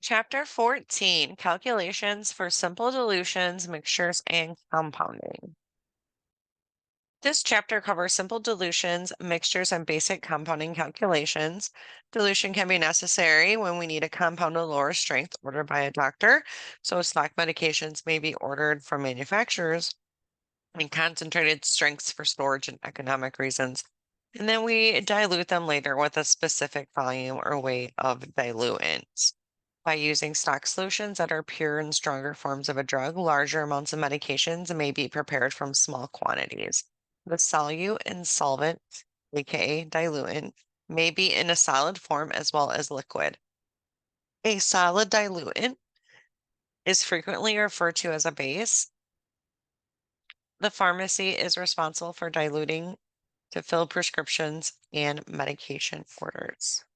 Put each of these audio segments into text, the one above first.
Chapter 14, Calculations for Simple Dilutions, Mixtures, and Compounding. This chapter covers simple dilutions, mixtures, and basic compounding calculations. Dilution can be necessary when we need a compound of lower strength ordered by a doctor, so stock medications may be ordered from manufacturers in concentrated strengths for storage and economic reasons. And then we dilute them later with a specific volume or weight of diluent. By using stock solutions that are pure and stronger forms of a drug, larger amounts of medications may be prepared from small quantities. The solute and solvent, aka diluent, may be in a solid form as well as liquid. A solid diluent is frequently referred to as a base. The pharmacy is responsible for diluting to fill prescriptions and medication orders.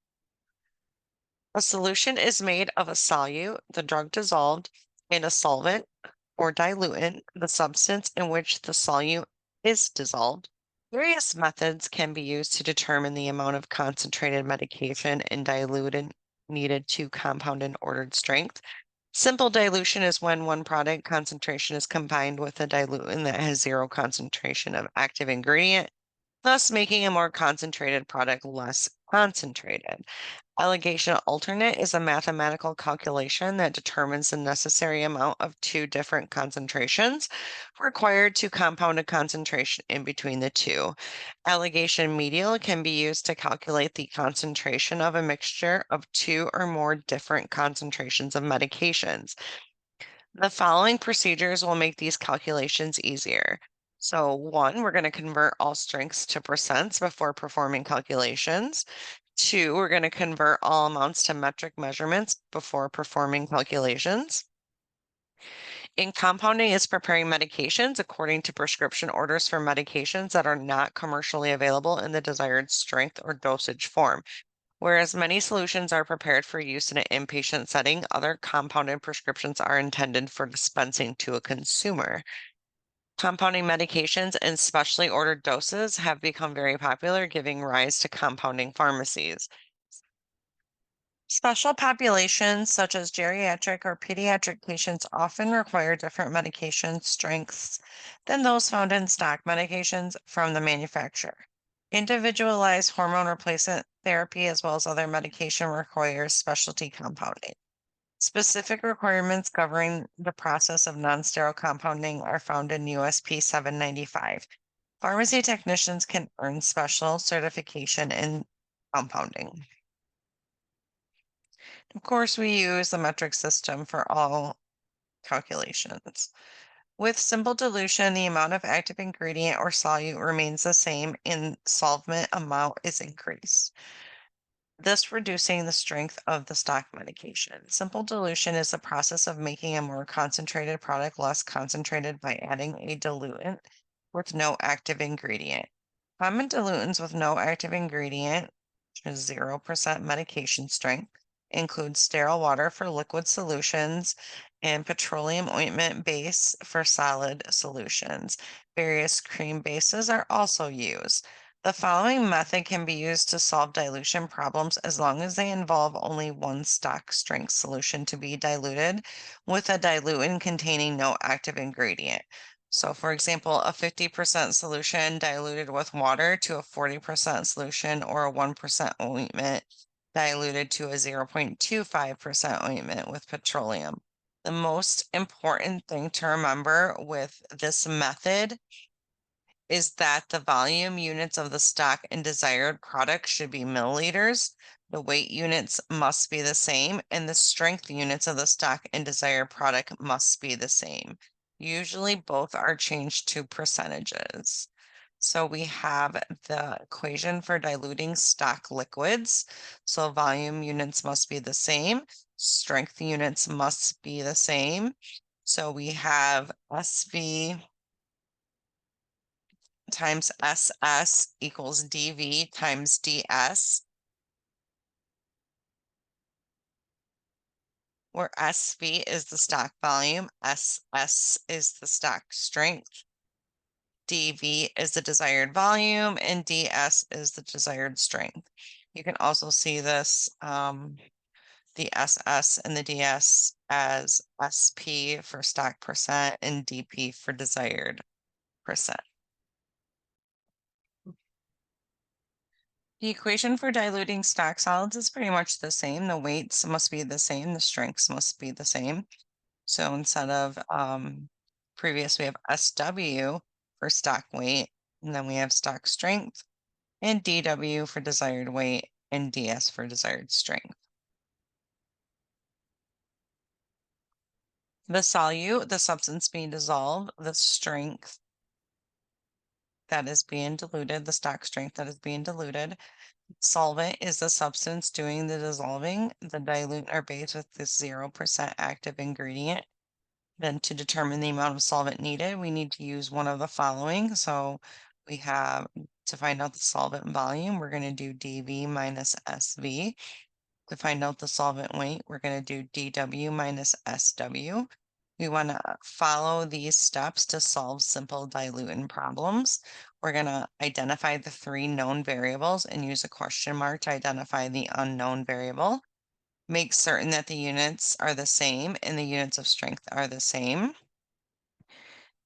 A solution is made of a solute, the drug dissolved, and a solvent or diluent, the substance in which the solute is dissolved. Various methods can be used to determine the amount of concentrated medication and diluent needed to compound an ordered strength. Simple dilution is when one product concentration is combined with a diluent that has zero concentration of active ingredient, thus making a more concentrated product less concentrated. Allegation alternate is a mathematical calculation that determines the necessary amount of two different concentrations required to compound a concentration in between the two. Allegation medial can be used to calculate the concentration of a mixture of two or more different concentrations of medications. The following procedures will make these calculations easier. So, one, we're going to convert all strengths to percents before performing calculations. Two, we're going to convert all amounts to metric measurements before performing calculations. In compounding is preparing medications according to prescription orders for medications that are not commercially available in the desired strength or dosage form. Whereas many solutions are prepared for use in an inpatient setting, other compounded prescriptions are intended for dispensing to a consumer. Compounding medications and specially ordered doses have become very popular, giving rise to compounding pharmacies. Special populations, such as geriatric or pediatric patients, often require different medication strengths than those found in stock medications from the manufacturer. Individualized hormone replacement therapy, as well as other medication, requires specialty compounding. Specific requirements governing the process of non-sterile compounding are found in USP 795. Pharmacy technicians can earn special certification in compounding. Of course, we use the metric system for all calculations. With simple dilution, the amount of active ingredient or solute remains the same and solvent amount is increased, thus reducing the strength of the stock medication. Simple dilution is the process of making a more concentrated product less concentrated by adding a diluent with no active ingredient. Common dilutants with no active ingredient, which is 0% medication strength, include sterile water for liquid solutions and petroleum ointment base for solid solutions. Various cream bases are also used. The following method can be used to solve dilution problems as long as they involve only one stock strength solution to be diluted with a diluent containing no active ingredient. So, for example, a 50% solution diluted with water to a 40% solution, or a 1% ointment diluted to a 0.25% ointment with petroleum. The most important thing to remember with this method is that the volume units of the stock and desired product should be milliliters. The weight units must be the same, and the strength units of the stock and desired product must be the same. Usually both are changed to percentages. So we have the equation for diluting stock liquids. So volume units must be the same, strength units must be the same. So we have SV times SS equals DV times DS, where SV is the stock volume, SS is the stock strength, DV is the desired volume, and DS is the desired strength. You can also see this, the SS and the DS as SP for stock percent and DP for desired percent. The equation for diluting stock solids is pretty much the same. The weights must be the same, the strengths must be the same. So instead of previous, we have SW for stock weight, and then we have stock strength, and DW for desired weight, and DS for desired strength. The solute, the substance being dissolved, the strength that is being diluted, the stock strength that is being diluted. Solvent is the substance doing the dissolving. The dilute or base with this 0% active ingredient. Then to determine the amount of solvent needed, we need to use one of the following. So we have to find out the solvent volume, we're going to do dV minus SV. To find out the solvent weight, we're going to do dW minus SW. We want to follow these steps to solve simple diluent problems. We're going to identify the 3 known variables and use a question mark to identify the unknown variable. Make certain that the units are the same and the units of strength are the same.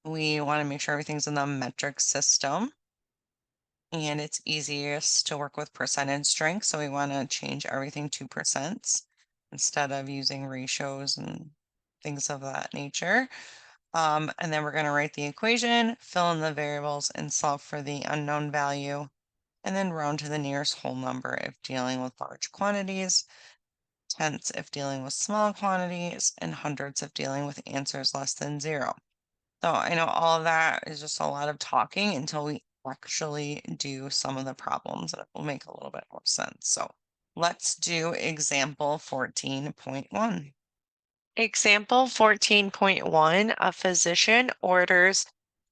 We want to make sure everything's in the metric system. And it's easiest to work with percentage strength, so we want to change everything to percents instead of using ratios and things of that nature. And then we're going to write the equation, fill in the variables, and solve for the unknown value, and then round to the nearest whole number if dealing with large quantities, tenths if dealing with small quantities, and hundreds if dealing with answers less than 0. So I know all of that is just a lot of talking until we actually do some of the problems, and it will make a little bit more sense. So let's do example 14.1. Example 14.1, a physician orders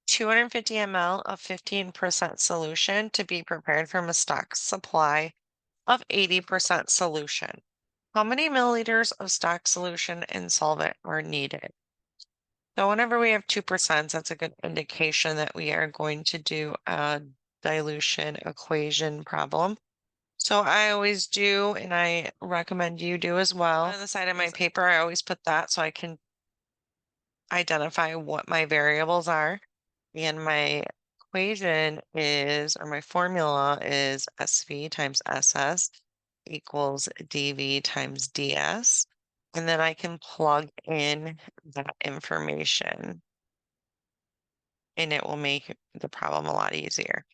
250 ml of 15% solution to be prepared from a stock supply of 80% solution. How many milliliters of stock solution and solvent are needed? So whenever we have 2%, that's a good indication that we are going to do a dilution equation problem. So I always do, and I recommend you do as well. On the side of my paper, I always put that so I can identify what my variables are. And my equation is, or my formula is SV times SS equals dV times ds. And then I can plug in that information and it will make the problem a lot easier.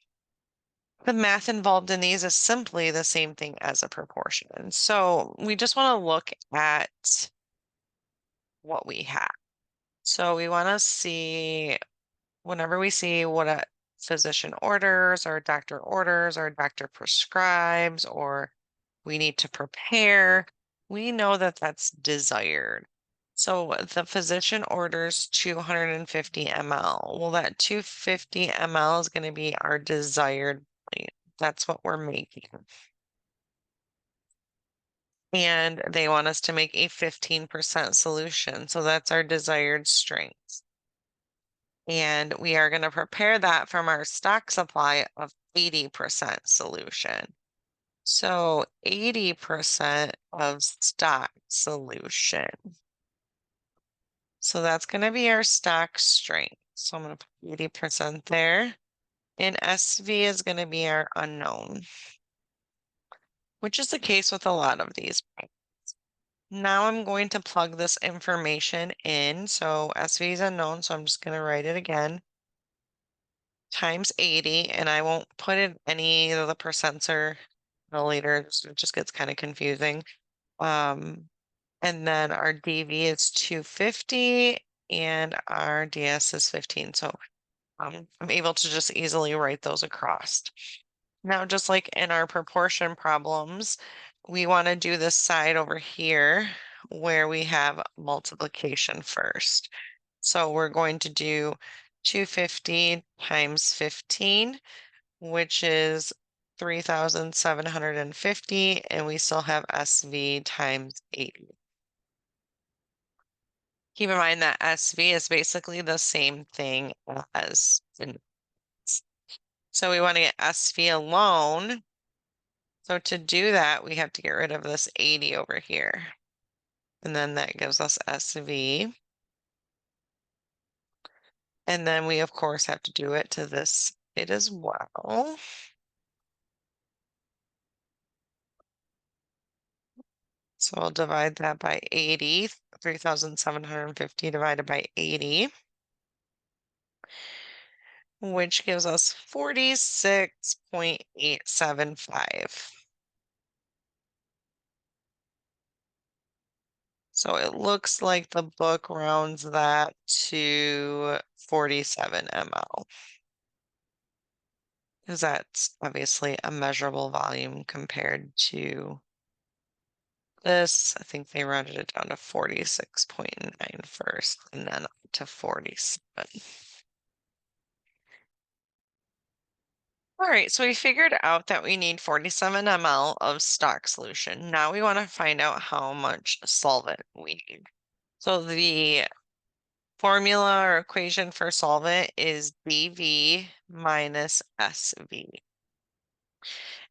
The math involved in these is simply the same thing as a proportion. So we just want to look at what we have. So we want to see, whenever we see what a physician orders or a doctor prescribes, or we need to prepare, we know that that's desired. So the physician orders 250 ml. Well, that 250 ml is going to be our desired weight. That's what we're making. And they want us to make a 15% solution. So that's our desired strength. And we are going to prepare that from our stock supply of 80% solution. So 80% of stock solution. So that's going to be our stock strength. So I'm going to put 80% there. And SV is going to be our unknown, which is the case with a lot of these. Now I'm going to plug this information in. So SV is unknown, so I'm just going to write it again. Times 80, and I won't put in any of the percents or milliliters. It just gets kind of confusing. And then our dV is 250 and our ds is 15. So I'm able to just easily write those across. Now, just like in our proportion problems, we want to do this side over here where we have multiplication first. So we're going to do 250 times 15, which is 3,750, and we still have SV times 80. Keep in mind that SV is basically the same thing as, so we want to get SV alone. So to do that, we have to get rid of this 80 over here. And then that gives us SV. And then we, of course, have to do it to this side as well. So I'll divide that by 80, 3,750 divided by 80, which gives us 46.875. So it looks like the book rounds that to 47 ml. Because that's obviously a measurable volume compared to this. I think they rounded it down to 46.9 first and then up to 47. All right, so we figured out that we need 47 ml of stock solution. Now we want to find out how much solvent we need. So the formula or equation for solvent is dV minus SV.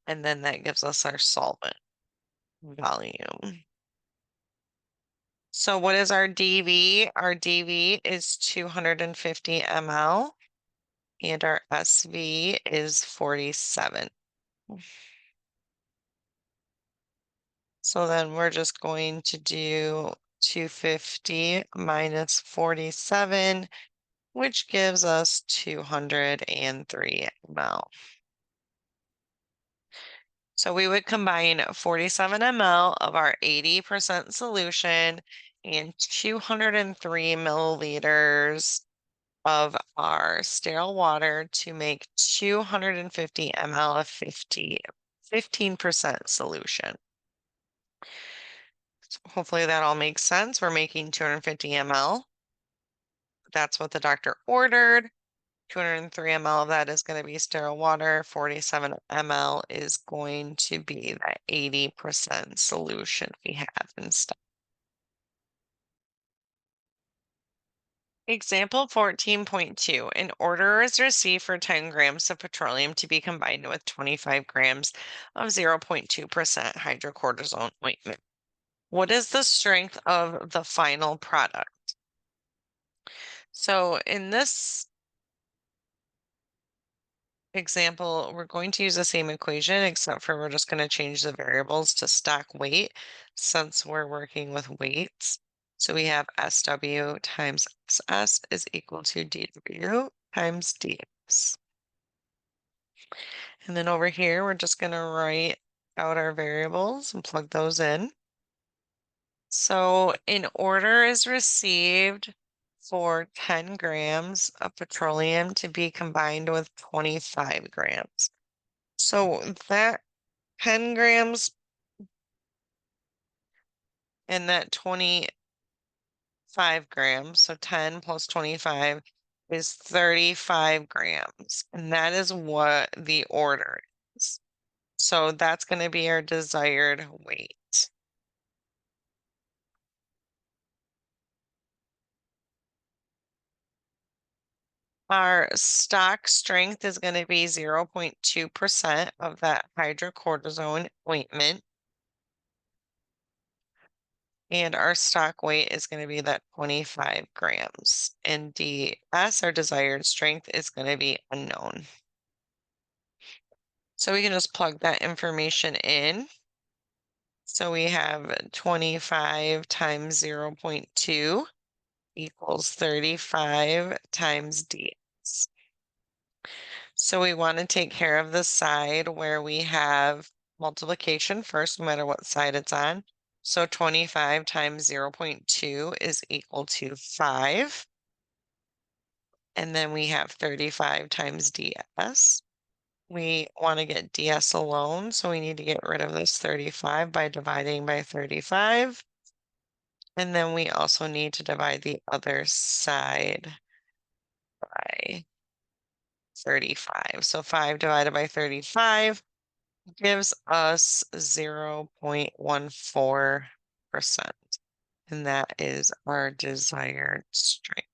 And then that gives us our solvent volume. So what is our dV? Our dV is 250 ml and our SV is 47. So then we're just going to do 250 minus 47, which gives us 203 ml. So we would combine 47 ml of our 80% solution and 203 milliliters of our sterile water to make 250 ml of 15% solution. So hopefully that all makes sense. We're making 250 ml. That's what the doctor ordered. 203 ml of that is going to be sterile water. 47 ml is going to be that 80% solution we have in stock. Example 14.2. An order is received for 10 grams of petroleum to be combined with 25 grams of 0.2% hydrocortisone ointment. What is the strength of the final product? So in this example, we're going to use the same equation, except for we're just going to change the variables to stock weight since we're working with weights. So we have SW times SS is equal to DW times DS. And then over here, we're just going to write out our variables and plug those in. So an order is received for 10 grams of petroleum to be combined with 25 grams. So that 10 grams and that 25 grams, so 10 plus 25 is 35 grams. And that is what the order is. So that's going to be our desired weight. Our stock strength is going to be 0.2% of that hydrocortisone ointment. And our stock weight is going to be that 25 grams. And DS, our desired strength, is going to be unknown. So we can just plug that information in. So we have 25 times 0.2 equals 35 times DS. So we want to take care of the side where we have multiplication first, no matter what side it's on. So 25 times 0.2 is equal to 5. And then we have 35 times DS. We want to get DS alone, so we need to get rid of this 35 by dividing by 35. And then we also need to divide the other side by 35. So 5 divided by 35 gives us 0.14%. And that is our desired strength.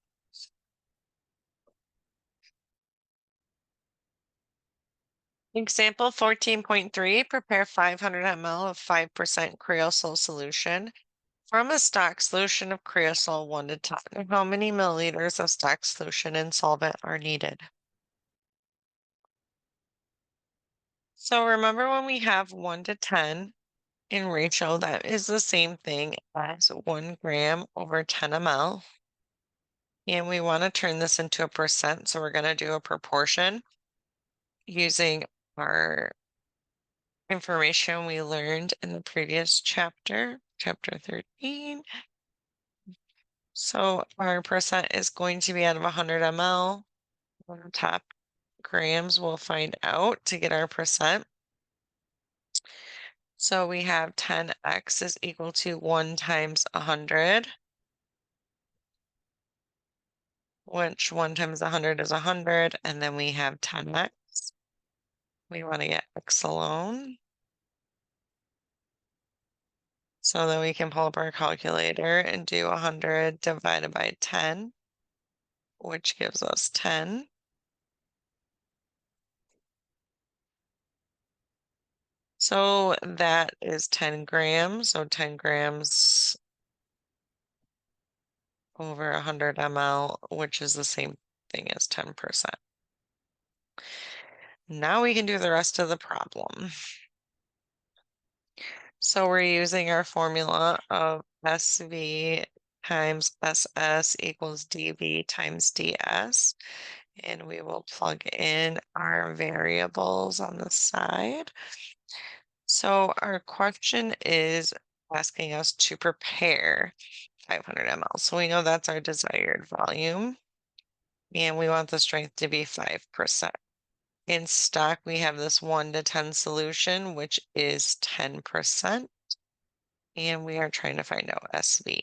Example 14.3, prepare 500 ml of 5% creosote solution From a stock solution of creosol 1 to 10, how many milliliters of stock solution in solvent are needed? So remember when we have 1 to 10 in ratio, that is the same thing as 1 gram over 10 ml. And we want to turn this into a percent, so we're going to do a proportion using our information we learned in the previous chapter, chapter 13. So our percent is going to be out of 100 ml. On the top grams we'll find out to get our percent. So we have 10x is equal to 1 times 100, which 1 times 100 is 100, and then we have 10x. We want to get x alone. So then we can pull up our calculator and do 100 divided by 10, which gives us 10. So that is 10 grams. So 10 grams over 100 ml, which is the same thing as 10%. Now we can do the rest of the problem. So we're using our formula of SV times SS equals dV times ds. And we will plug in our variables on the side. So our question is asking us to prepare 500 ml. So we know that's our desired volume. And we want the strength to be 5%. In stock, we have this 1 to 10 solution, which is 10%. And we are trying to find out SV.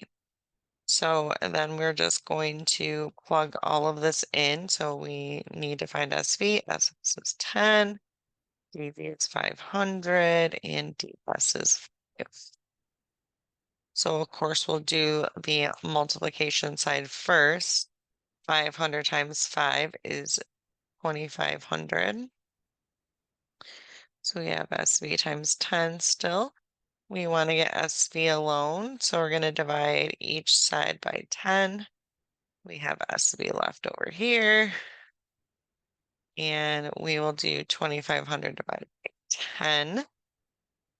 So and then we're just going to plug all of this in. So we need to find SV. SS is 10, dV is 500, and ds is 5. So of course we'll do the multiplication side first. 500 times 5 is 2,500. So we have SV times 10 still. We want to get SV alone, so we're going to divide each side by 10. We have SV left over here. And we will do 2,500 divided by 10,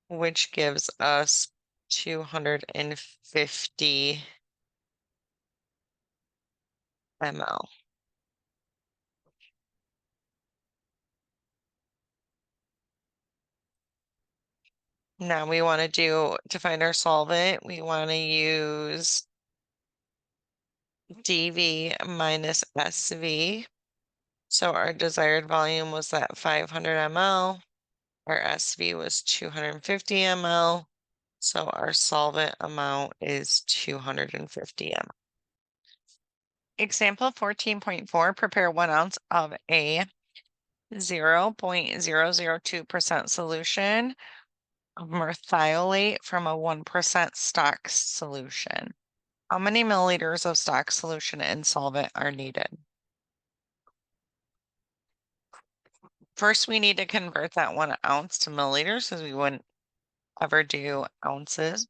which gives us 250 ml. Now we want to find our solvent, we want to use dV minus SV. So our desired volume was that 500 ml. Our SV was 250 ml. So our solvent amount is 250 ml. Example 14.4, prepare 1 ounce of a 0.002% solution of merthiolate from a 1% stock solution. How many milliliters of stock solution in solvent are needed? First, we need to convert that 1 ounce to milliliters because we wouldn't ever do ounces.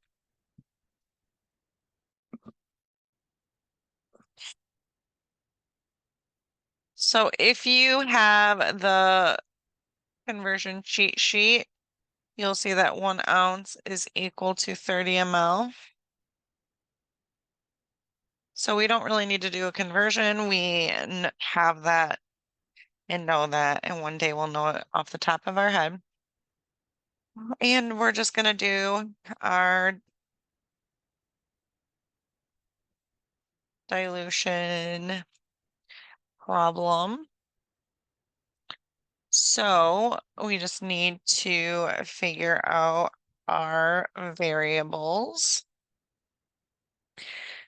So if you have the conversion cheat sheet, you'll see that 1 ounce is equal to 30 ml. So we don't really need to do a conversion. We have that and know that, and one day we'll know it off the top of our head. And we're just going to do our dilution problem. So we just need to figure out our variables.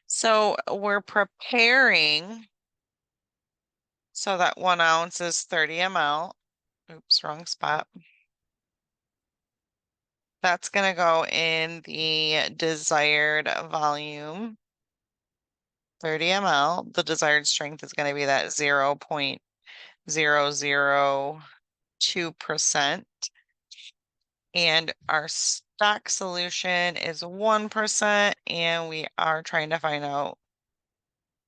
So we're preparing so that 1 ounce is 30 ml. Oops, wrong spot. That's going to go in the desired volume, 30 ml. The desired strength is going to be that 0.002%. And our stock solution is 1%, and we are trying to find out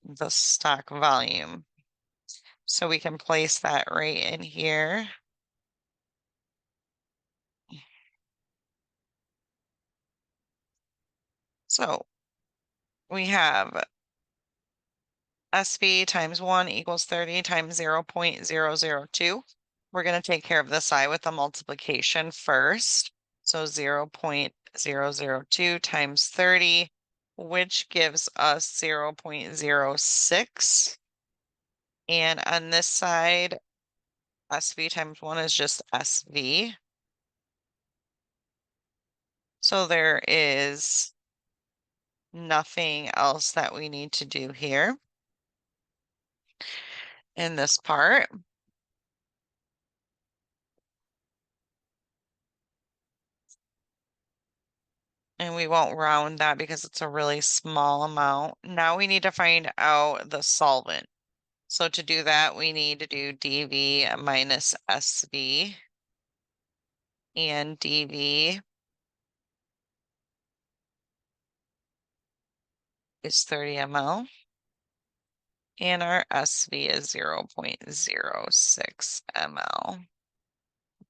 the stock volume. So we can place that right in here. So we have SV times 1 equals 30 times 0.002. We're going to take care of this side with the multiplication first. So 0.002 times 30, which gives us 0.06. And on this side, SV times 1 is just SV. So there is nothing else that we need to do here in this part. And we won't round that because it's a really small amount. Now we need to find out the solvent. So to do that, we need to do dV minus SV. And dV is 30 ml. And our SV is 0.06 ml.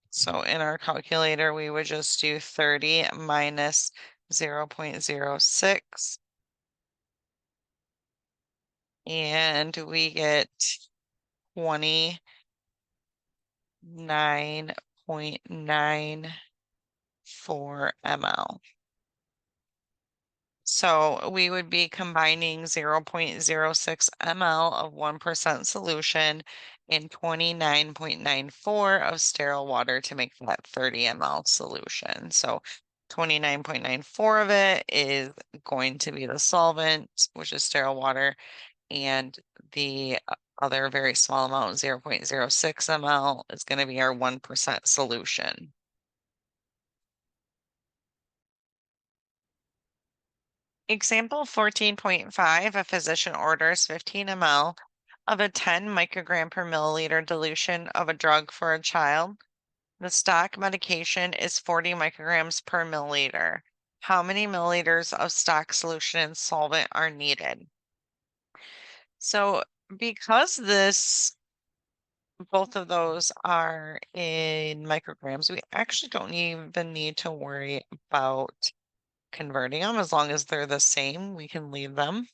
So in our calculator, we would just do 30 minus 0.06. And we get 29.94 ml. So we would be combining 0.06 ml of 1% solution and 29.94 of sterile water to make that 30 ml solution. So 29.94 of it is going to be the solvent, which is sterile water, and the other very small amount, 0.06 ml, is going to be our 1% solution. Example 14.5, a physician orders 15 ml of a 10 microgram per milliliter dilution of a drug for a child. The stock medication is 40 micrograms per milliliter. How many milliliters of stock solution and solvent are needed? So because both of those are in micrograms, we actually don't even need to worry about converting them. As long as they're the same, we can leave them.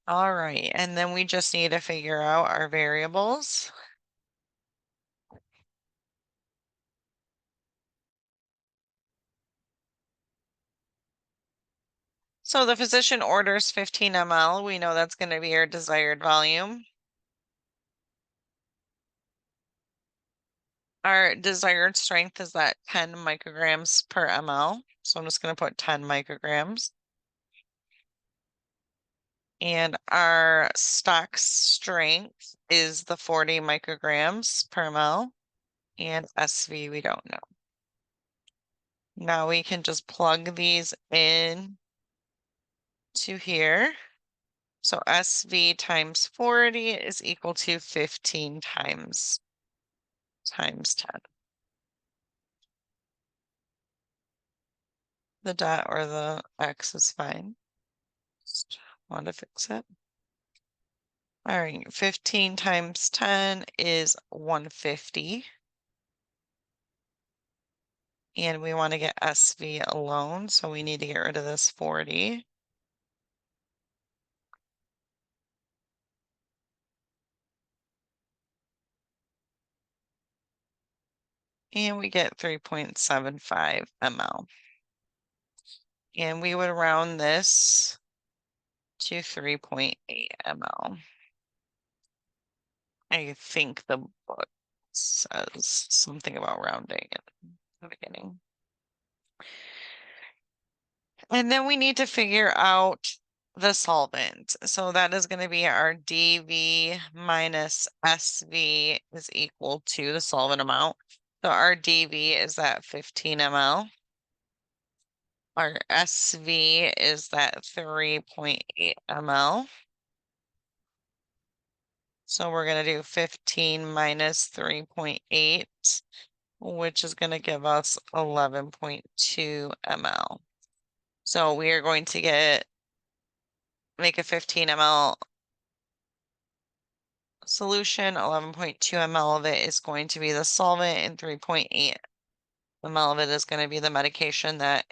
All right, and then we just need to figure out our variables. So the physician orders 15 ml. We know that's going to be our desired volume. Our desired strength is that 10 micrograms per ml. So I'm just going to put 10 micrograms. And our stock strength is the 40 micrograms per ml. And SV, we don't know. Now we can just plug these in to here. So SV times 40 is equal to 15 times 10. The dot or the X is fine. Just want to fix it. All right, 15 times 10 is 150. And we want to get SV alone, so we need to get rid of this 40. And we get 3.75 ml. And we would round this to 3.8 ml. I think the book says something about rounding in the beginning. And then we need to figure out the solvent. So that is going to be our dV minus SV is equal to the solvent amount. So our dV is that 15 ml. Our SV is that 3.8 ml. So we're going to do 15 minus 3.8 which is going to give us 11.2 ml. So we are going to make a 15 ml solution. 11.2 ml of it is going to be the solvent, and 3.8 ml of it is going to be the medication that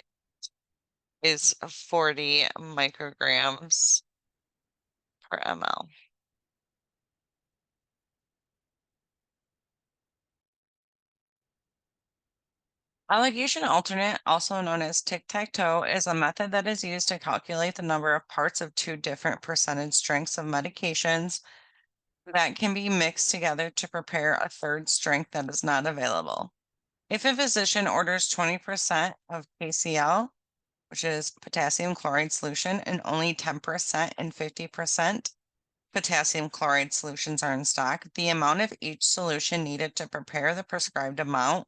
is 40 micrograms per ml. Allegation alternate, also known as tic-tac-toe, is a method that is used to calculate the number of parts of two different percentage strengths of medications that can be mixed together to prepare a third strength that is not available. If a physician orders 20% of KCl, which is potassium chloride solution, and only 10% and 50% potassium chloride solutions are in stock, the amount of each solution needed to prepare the prescribed amount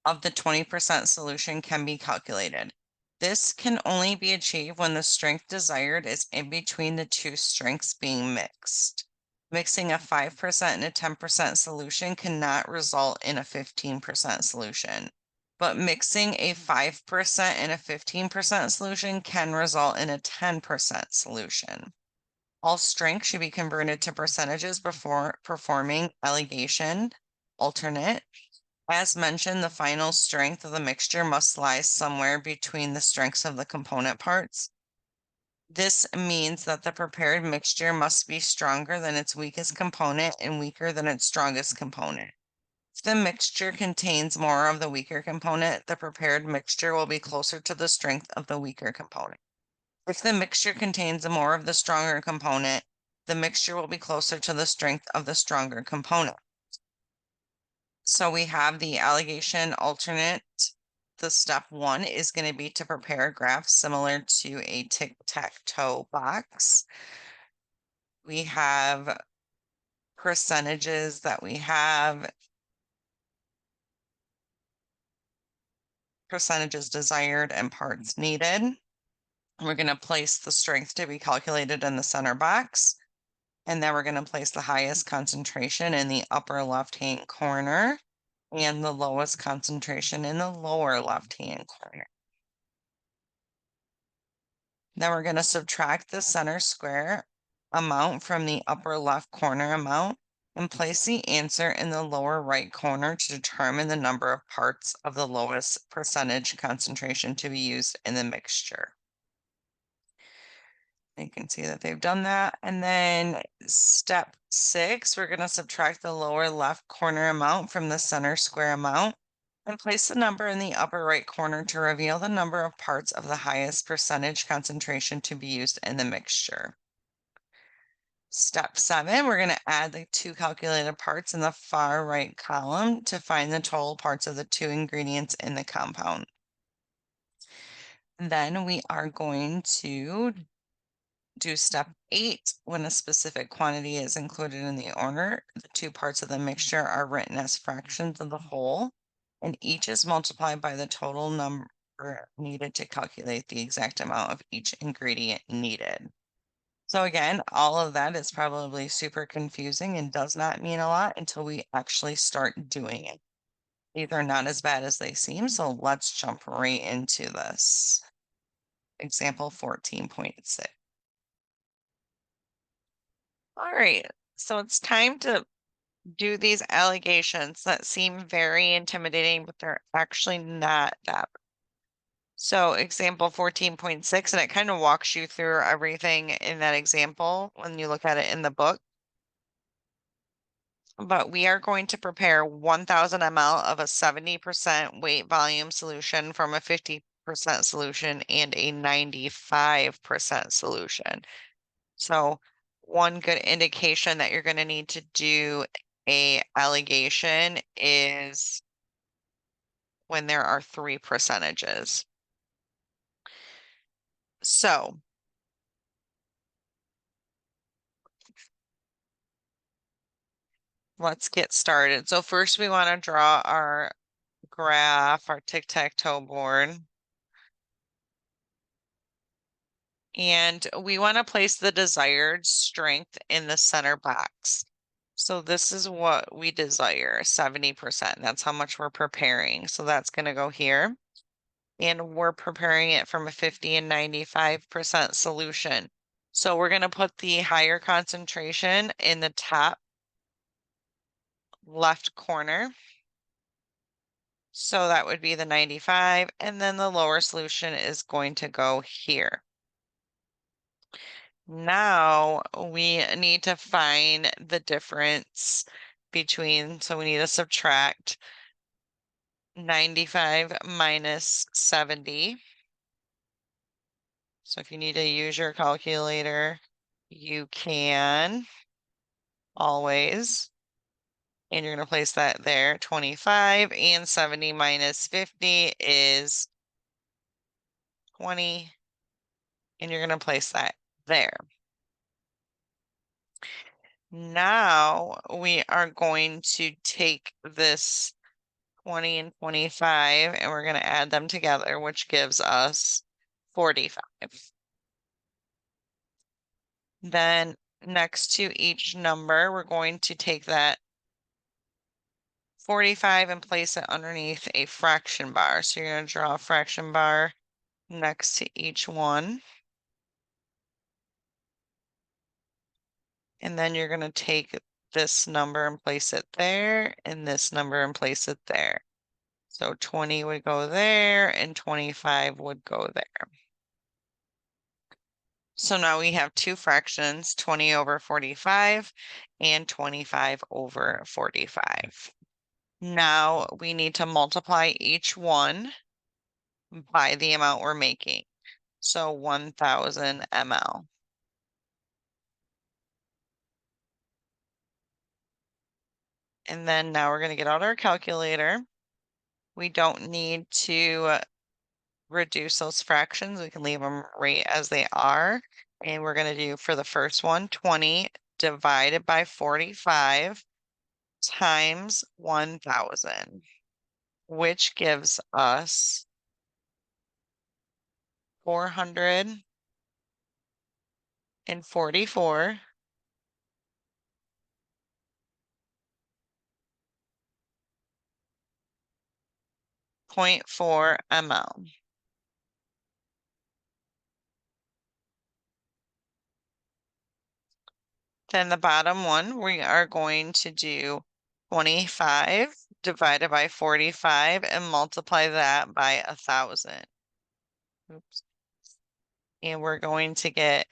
of the 20% solution can be calculated. This can only be achieved when the strength desired is in between the two strengths being mixed. Mixing a 5% and a 10% solution cannot result in a 15% solution, but mixing a 5% and a 15% solution can result in a 10% solution. All strength should be converted to percentages before performing allegation alternate. As mentioned, the final strength of the mixture must lie somewhere between the strengths of the component parts. This means that the prepared mixture must be stronger than its weakest component and weaker than its strongest component. If the mixture contains more of the weaker component, the prepared mixture will be closer to the strength of the weaker component. If the mixture contains more of the stronger component, the mixture will be closer to the strength of the stronger component. So we have the allegation alternate. The step one is going to be to prepare a graph similar to a tic-tac-toe box. We have percentages that we have, percentages desired and parts needed. We're going to place the strength to be calculated in the center box. And then we're going to place the highest concentration in the upper left-hand corner and the lowest concentration in the lower left-hand corner. Then we're going to subtract the center square amount from the upper left corner amount and place the answer in the lower right corner to determine the number of parts of the lowest percentage concentration to be used in the mixture. You can see that they've done that. And then step 6, we're going to subtract the lower left corner amount from the center square amount and place the number in the upper right corner to reveal the number of parts of the highest percentage concentration to be used in the mixture. Step 7, we're going to add the two calculated parts in the far right column to find the total parts of the two ingredients in the compound. Then we are going to do step 8. When a specific quantity is included in the order, the two parts of the mixture are written as fractions of the whole, and each is multiplied by the total number needed to calculate the exact amount of each ingredient needed. So again, all of that is probably super confusing and does not mean a lot until we actually start doing it. These are not as bad as they seem, so let's jump right into this. Example 14.6. All right, so it's time to do these allegations that seem very intimidating, but they're actually not that. So example 14.6, and it kind of walks you through everything in that example when you look at it in the book. But we are going to prepare 1000 ml of a 70% weight volume solution from a 50% solution and a 95% solution. So one good indication that you're going to need to do a allegation is when there are 3 percentages. So let's get started. So first we want to draw our graph, our tic-tac-toe board. And we want to place the desired strength in the center box. So this is what we desire, 70%. That's how much we're preparing. So that's going to go here. And we're preparing it from a 50 and 95% solution. So we're going to put the higher concentration in the top left corner. So that would be the 95, and then the lower solution is going to go here. Now we need to find the difference between, so we need to subtract 95 minus 70. So if you need to use your calculator, you can always. And you're going to place that there. 25 and 70 minus 50 is 20. And you're going to place that there. Now we are going to take this 20 and 25 and we're going to add them together, which gives us 45. Then next to each number, we're going to take that 45 and place it underneath a fraction bar. So you're going to draw a fraction bar next to each one. And then you're going to take this number and place it there, and this number and place it there. So 20 would go there, and 25 would go there. So now we have two fractions, 20 over 45 and 25 over 45. Now we need to multiply each one by the amount we're making. So 1000 ml. And then now we're going to get out our calculator. We don't need to reduce those fractions. We can leave them right as they are. And we're going to do for the first one, 20 divided by 45 times 1000, which gives us 444 0.4 ml. Then the bottom one, we are going to do 25 divided by 45 and multiply that by 1000. Oops. And we're going to get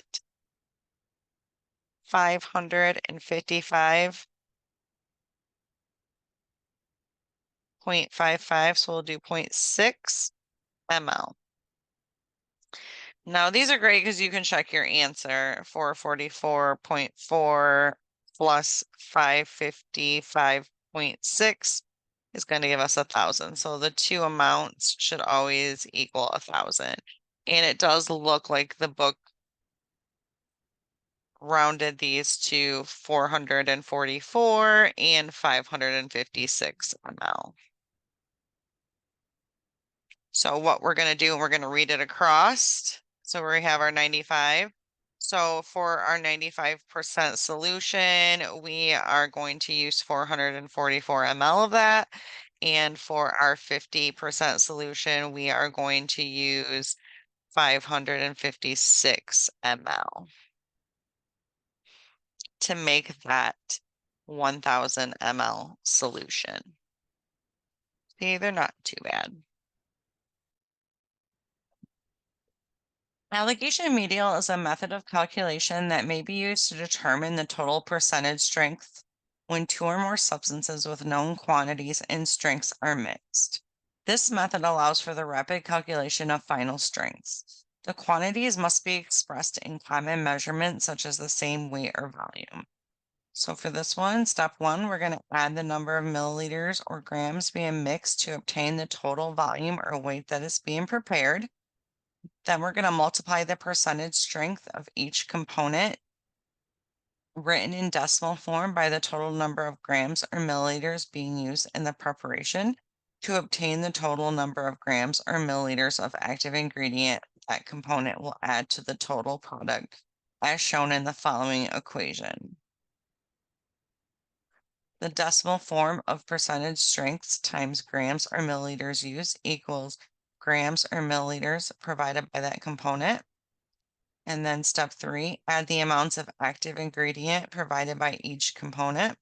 555.55, so we'll do 0.6 ml. Now these are great because you can check your answer. 444.4 plus 555.6 is going to give us 1000. So the two amounts should always equal 1000. And it does look like the book rounded these to 444 and 556 ml. So what we're going to do, we're going to read it across. So we have our 95. So for our 95% solution, we are going to use 444 ml of that. And for our 50% solution, we are going to use 556 ml to make that 1000 ml solution. See, they're not too bad. Allegation medial is a method of calculation that may be used to determine the total percentage strength when two or more substances with known quantities and strengths are mixed. This method allows for the rapid calculation of final strengths. The quantities must be expressed in common measurements such as the same weight or volume. So for this one, step one, we're going to add the number of milliliters or grams being mixed to obtain the total volume or weight that is being prepared. Then we're going to multiply the percentage strength of each component written in decimal form by the total number of grams or milliliters being used in the preparation to obtain the total number of grams or milliliters of active ingredient that component will add to the total product as shown in the following equation. The decimal form of percentage strengths times grams or milliliters used equals grams or milliliters provided by that component. And then step 3, add the amounts of active ingredient provided by each component.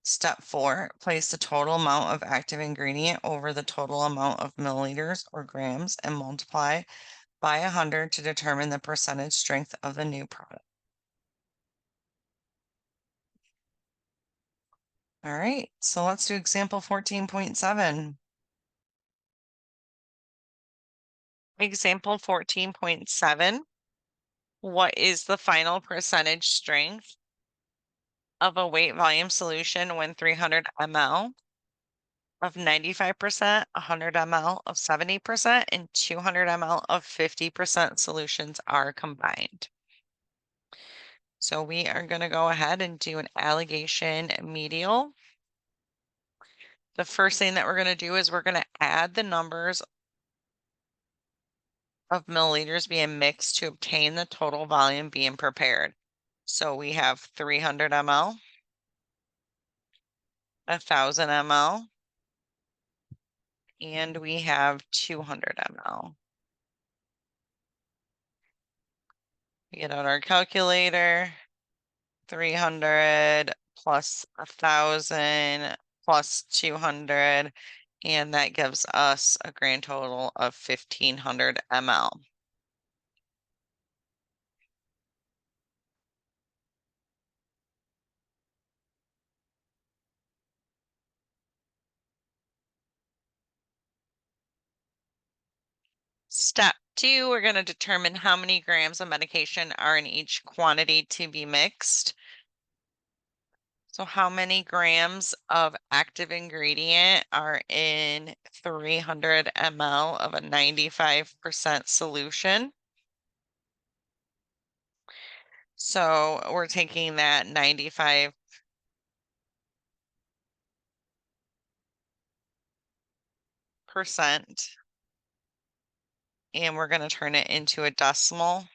Step 4, place the total amount of active ingredient over the total amount of milliliters or grams and multiply by 100 to determine the percentage strength of the new product. All right, so let's do example 14.7. Example 14.7. What is the final percentage strength of a weight volume solution when 300 ml of 95%, 100 ml of 70%, and 200 ml of 50% solutions are combined? So we are going to go ahead and do an alligation medial. The first thing that we're going to do is we're going to add the numbers of milliliters being mixed to obtain the total volume being prepared. So we have 300 ml, 1,000 ml, and we have 200 ml. We get out our calculator, 300 plus 1,000 plus 200, and that gives us a grand total of 1,500 ml. Step 2, we're going to determine how many grams of medication are in each quantity to be mixed. So how many grams of active ingredient are in 300 ml of a 95% solution? So we're taking that 95% and we're going to turn it into a decimal.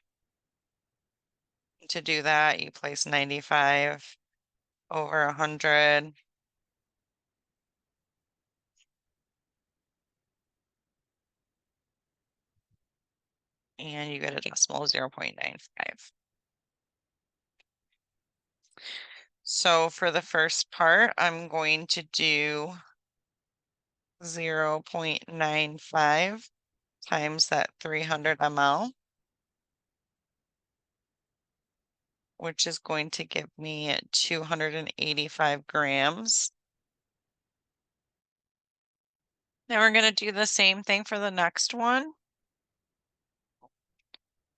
To do that, you place 95 over 100. And you get a decimal 0.95. So for the first part, I'm going to do 0.95 times that 300 ml, which is going to give me 285 grams. Now we're going to do the same thing for the next one.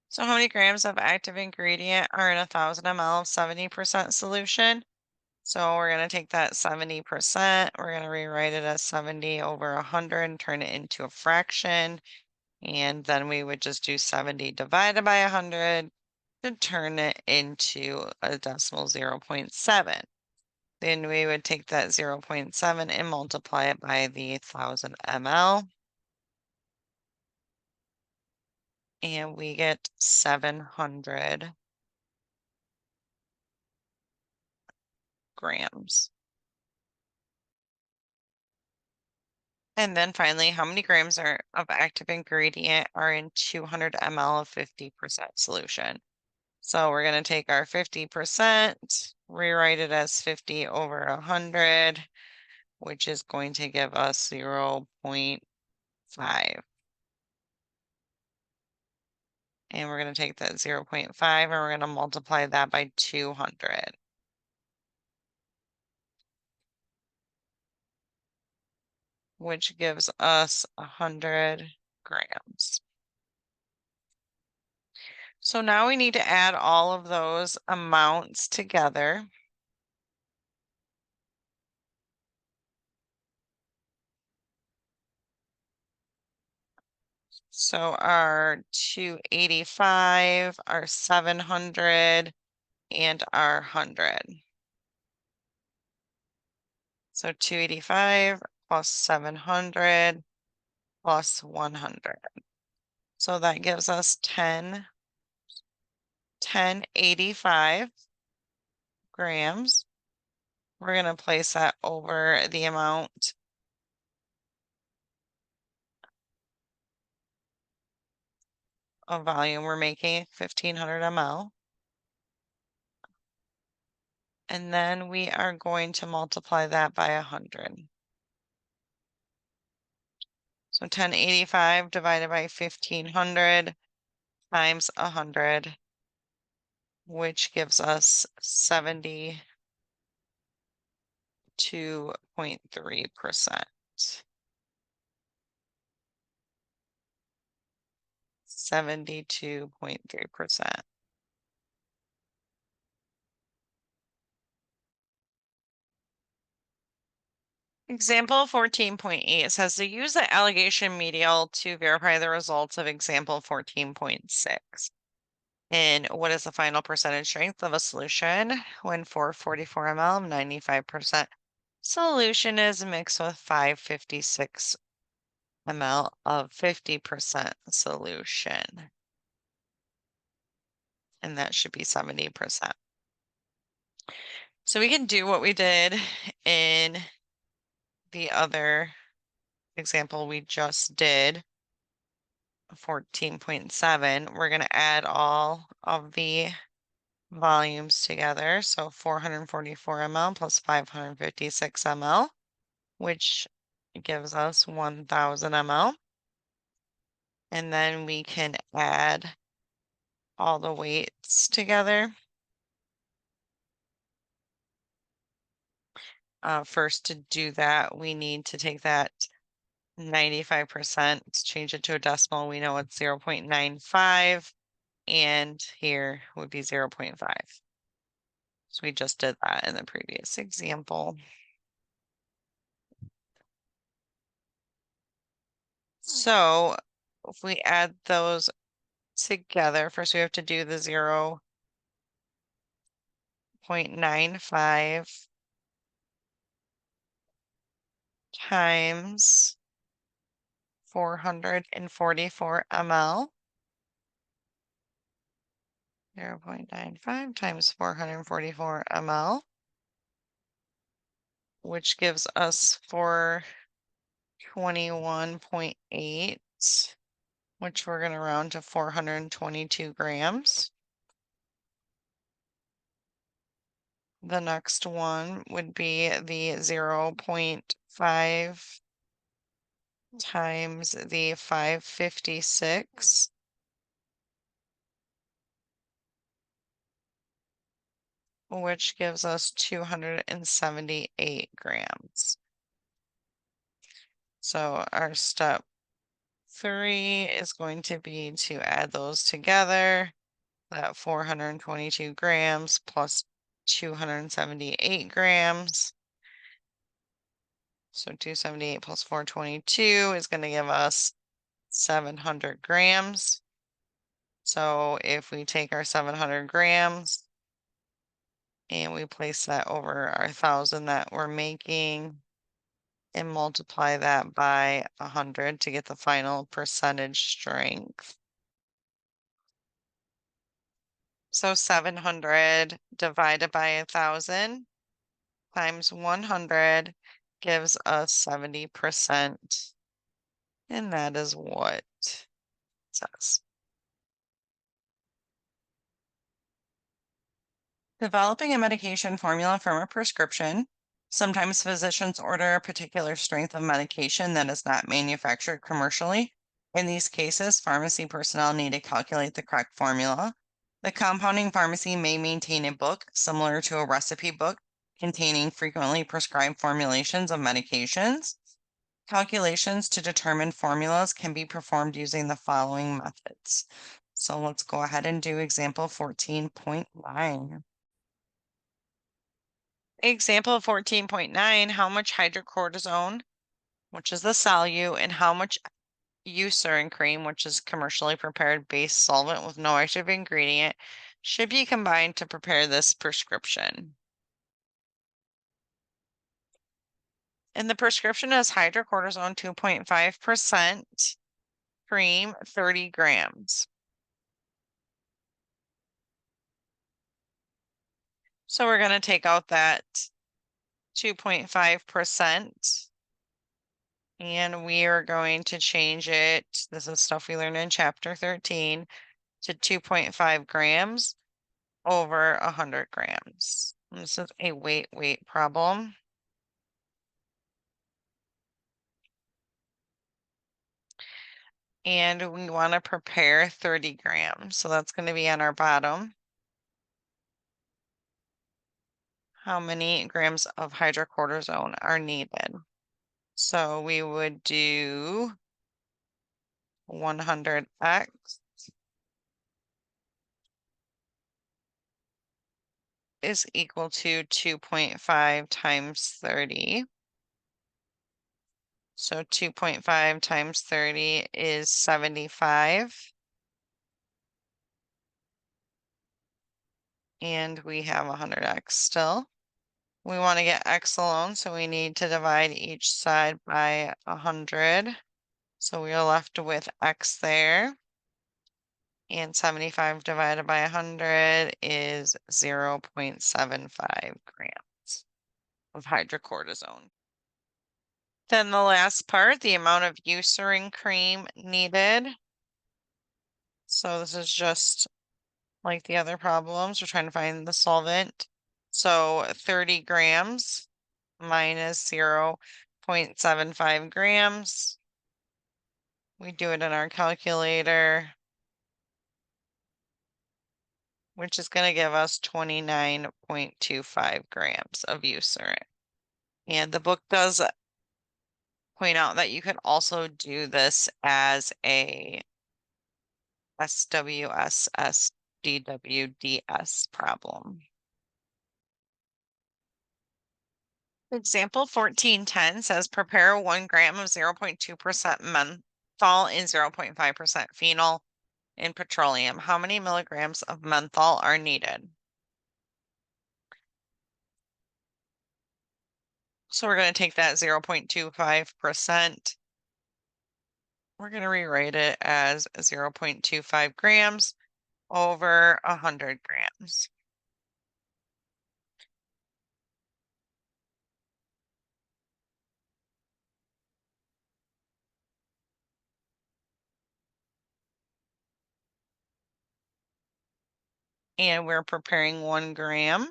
So how many grams of active ingredient are in 1,000 ml of 70% solution? So we're going to take that 70%, we're going to rewrite it as 70 over 100 and turn it into a fraction. And then we would just do 70 divided by 100 to turn it into a decimal 0.7. Then we would take that 0.7 and multiply it by the 1,000 ml. And we get 700 grams. And then finally, how many grams of active ingredient are in 200 ml of 50% solution? So we're going to take our 50%, rewrite it as 50 over 100, which is going to give us 0.5. And we're going to take that 0.5 and we're going to multiply that by 200. Which gives us 100 grams. So now we need to add all of those amounts together. So our 285, our 700, and our 100. So 285 plus 700 plus 100. So that gives us 1085 grams. We're going to place that over the amount of volume we're making, 1500 ml. And then we are going to multiply that by 100. So 1085 divided by 1500 times 100, which gives us 72.3%. 72.3%. Example 14.8 says to use the alligation medial to verify the results of example 14.6. And what is the final percentage strength of a solution when 444 ml, 95% solution is mixed with 556 ml of 50% solution? And that should be 70%. So we can do what we did in the other example we just did, 14.7. We're going to add all of the volumes together. So 444 ml plus 556 ml, which gives us 1000 ml. And then we can add all the weights together. First, to do that, we need to take that 95%, change it to a decimal. We know it's 0.95, and here would be 0.5. So we just did that in the previous example. So if we add those together, first we have to do the 0.95 times 444 ml. 0.95 times 444 ml, which gives us 421.8, which we're going to round to 422 grams. The next one would be the 0.5 times the 556, which gives us 278 grams. So our step 3 is going to be to add those together, that 422 grams plus 278 grams. So 278 plus 422 is going to give us 700 grams. So if we take our 700 grams and we place that over our 1000 that we're making and multiply that by 100 to get the final percentage strength. So 700 divided by 1000 times 100 gives us 70%. And that is what it says. Developing a medication formula from a prescription. Sometimes physicians order a particular strength of medication that is not manufactured commercially. In these cases, pharmacy personnel need to calculate the correct formula. The compounding pharmacy may maintain a book similar to a recipe book containing frequently prescribed formulations of medications. Calculations to determine formulas can be performed using the following methods. So let's go ahead and do example 14.9. Example 14.9, how much hydrocortisone, which is the solute, and how much eucerin cream, which is commercially prepared base solvent with no active ingredient, should be combined to prepare this prescription. And the prescription is hydrocortisone 2.5%, cream 30 grams. So we're going to take out that 2.5%. And we are going to change it. This is stuff we learned in chapter 13 to 2.5 grams over 100 grams. This is a weight problem. And we want to prepare 30 grams. So that's going to be on our bottom. How many grams of hydrocortisone are needed? So we would do 100x is equal to 2.5 times 30. So 2.5 times 30 is 75. And we have 100x still. We want to get x alone, so we need to divide each side by 100. So we are left with x there. And 75 divided by 100 is 0.75 grams of hydrocortisone. Then the last part, the amount of eucerin cream needed. So this is just like the other problems. We're trying to find the solvent. So 30 grams minus 0.75 grams. We do it in our calculator, which is going to give us 29.25 grams of eucerin. And the book does point out that you could also do this as a SWSS-DWDS problem. Example 1410 says prepare 1 gram of 0.2% menthol and 0.5% phenol in petroleum. How many milligrams of menthol are needed? So we're going to take that 0.25%. We're going to rewrite it as 0.25 grams over 100 grams. And we're preparing 1 gram.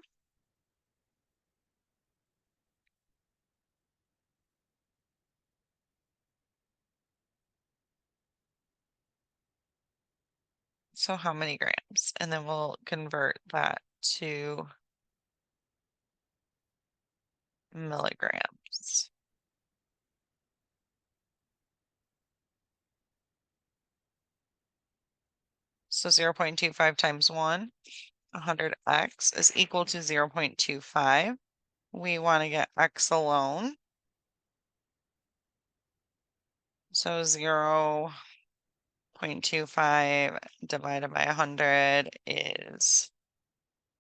So how many grams? And then we'll convert that to milligrams. So 0.25 times 1, 100x is equal to 0.25. We want to get x alone. So 0.25 divided by 100 is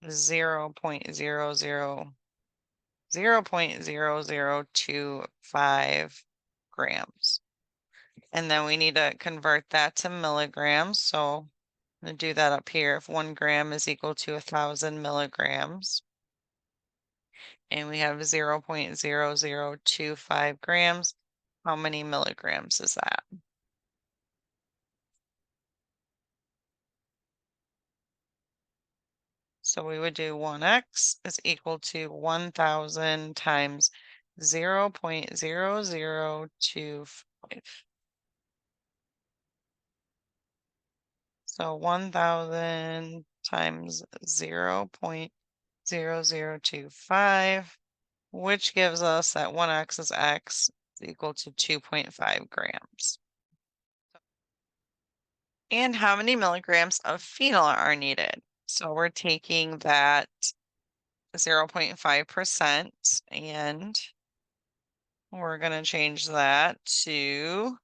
0.0025 grams. And then we need to convert that to milligrams. So I'm going to do that up here. If 1 gram is equal to 1,000 milligrams, and we have 0.0025 grams, how many milligrams is that? So we would do 1x is equal to 1,000 times 0.0025. So 1,000 times 0.0025, which gives us that 1x is x is equal to 2.5 grams. And how many milligrams of phenol are needed? So we're taking that 0.5% and we're going to change that to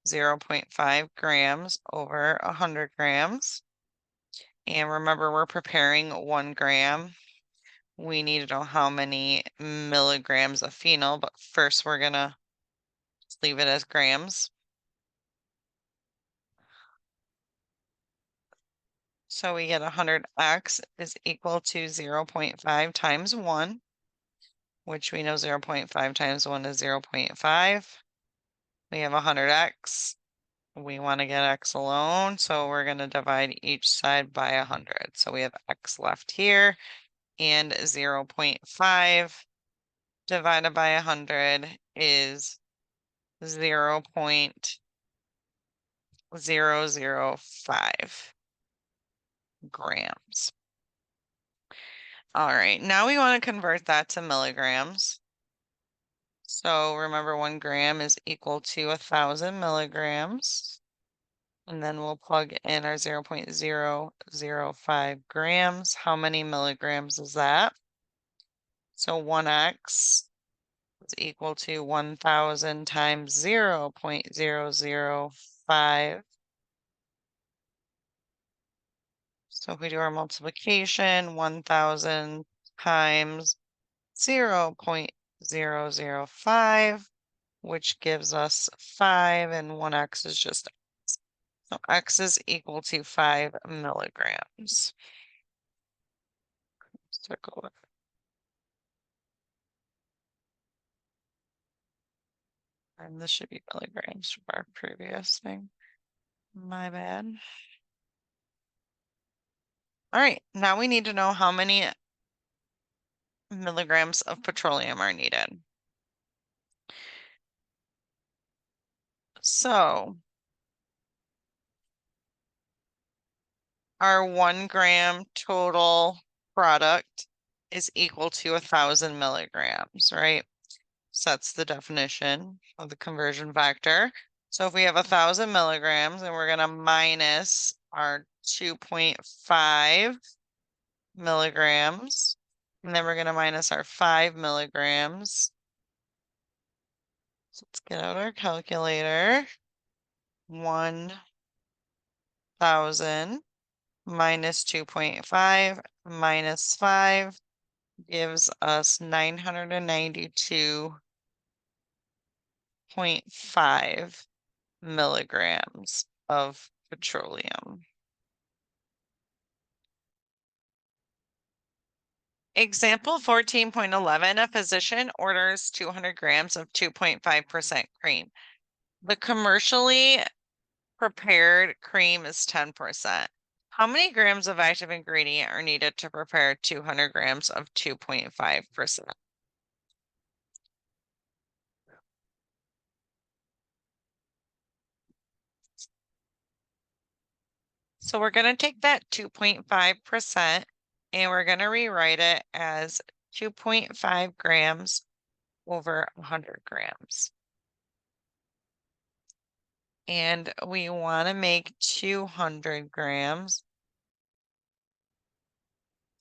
0.5 grams over 100 grams. And remember, we're preparing 1 gram. We need to know how many milligrams of phenol, but first we're going to leave it as grams. So we get 100x is equal to 0.5 times 1. which we know 0.5 times 1 is 0.5. We have 100x. We want to get x alone, so we're going to divide each side by 100. So we have x left here, and 0.5 divided by 100 is 0.005 grams. All right, now we want to convert that to milligrams. So remember, 1 gram is equal to 1,000 milligrams. And then we'll plug in our 0.005 grams. How many milligrams is that? So 1x is equal to 1,000 times 0.005. So if we do our multiplication, 1,000 times 0.005, which gives us 5, and 1x is just x. So x is equal to 5 milligrams. Circle it. And this should be milligrams from our previous thing. My bad. All right, now we need to know how many milligrams of petroleum are needed. So our 1 gram total product is equal to 1,000 milligrams, right? So that's the definition of the conversion factor. So if we have 1,000 milligrams and we're going to minus our 2.5 milligrams, and then we're going to minus our 5 milligrams. So let's get out our calculator. 1,000 minus 2.5 minus 5 gives us 992.5 milligrams of petroleum. Example 14.11, a physician orders 200 grams of 2.5% cream. The commercially prepared cream is 10%. How many grams of active ingredient are needed to prepare 200 grams of 2.5%? So we're going to take that 2.5% and we're going to rewrite it as 2.5 grams over 100 grams. And we want to make 200 grams.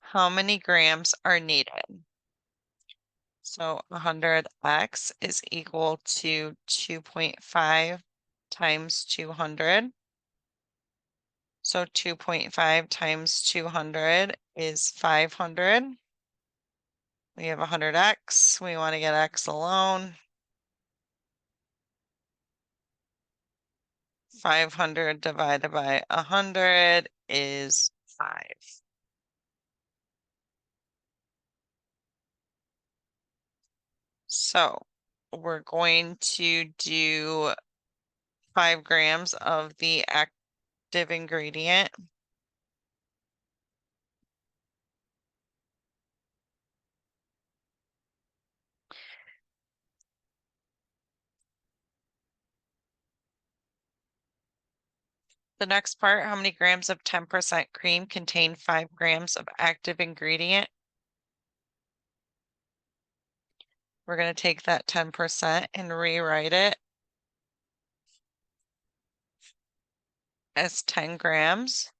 How many grams are needed? So 100x is equal to 2.5 times 200. So 2.5 times 200 is 500. We have 100x. We want to get x alone. 500 divided by 100 is 5. So we're going to do 5 grams of the active ingredient. The next part, how many grams of 10% cream contain 5 grams of active ingredient? We're going to take that 10% and rewrite it as 10 grams